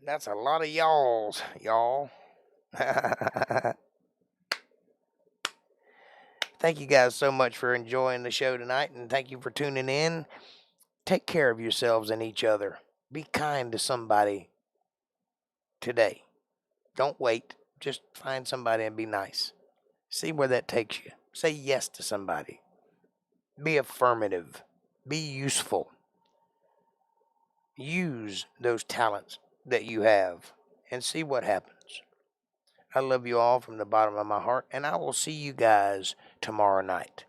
That's a lot of y'alls, y'all. Thank you guys so much for enjoying the show tonight, and thank you for tuning in. Take care of yourselves and each other. Be kind to somebody today. Don't wait. Just find somebody and be nice. See where that takes you. Say yes to somebody. Be affirmative. Be useful. Use those talents that you have and see what happens. I love you all from the bottom of my heart, and I will see you guys tomorrow night.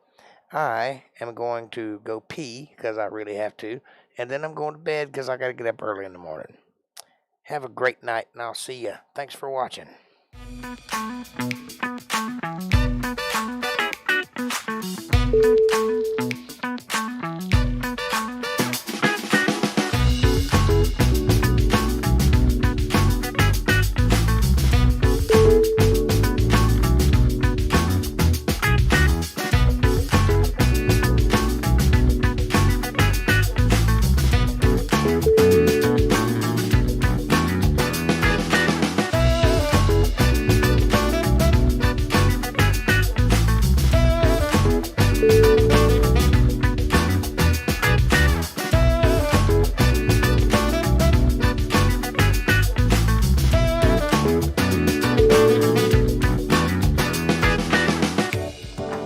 I am going to go pee because I really have to, and then I'm going to bed because I got to get up early in the morning. Have a great night, and I'll see you. Thanks for watching.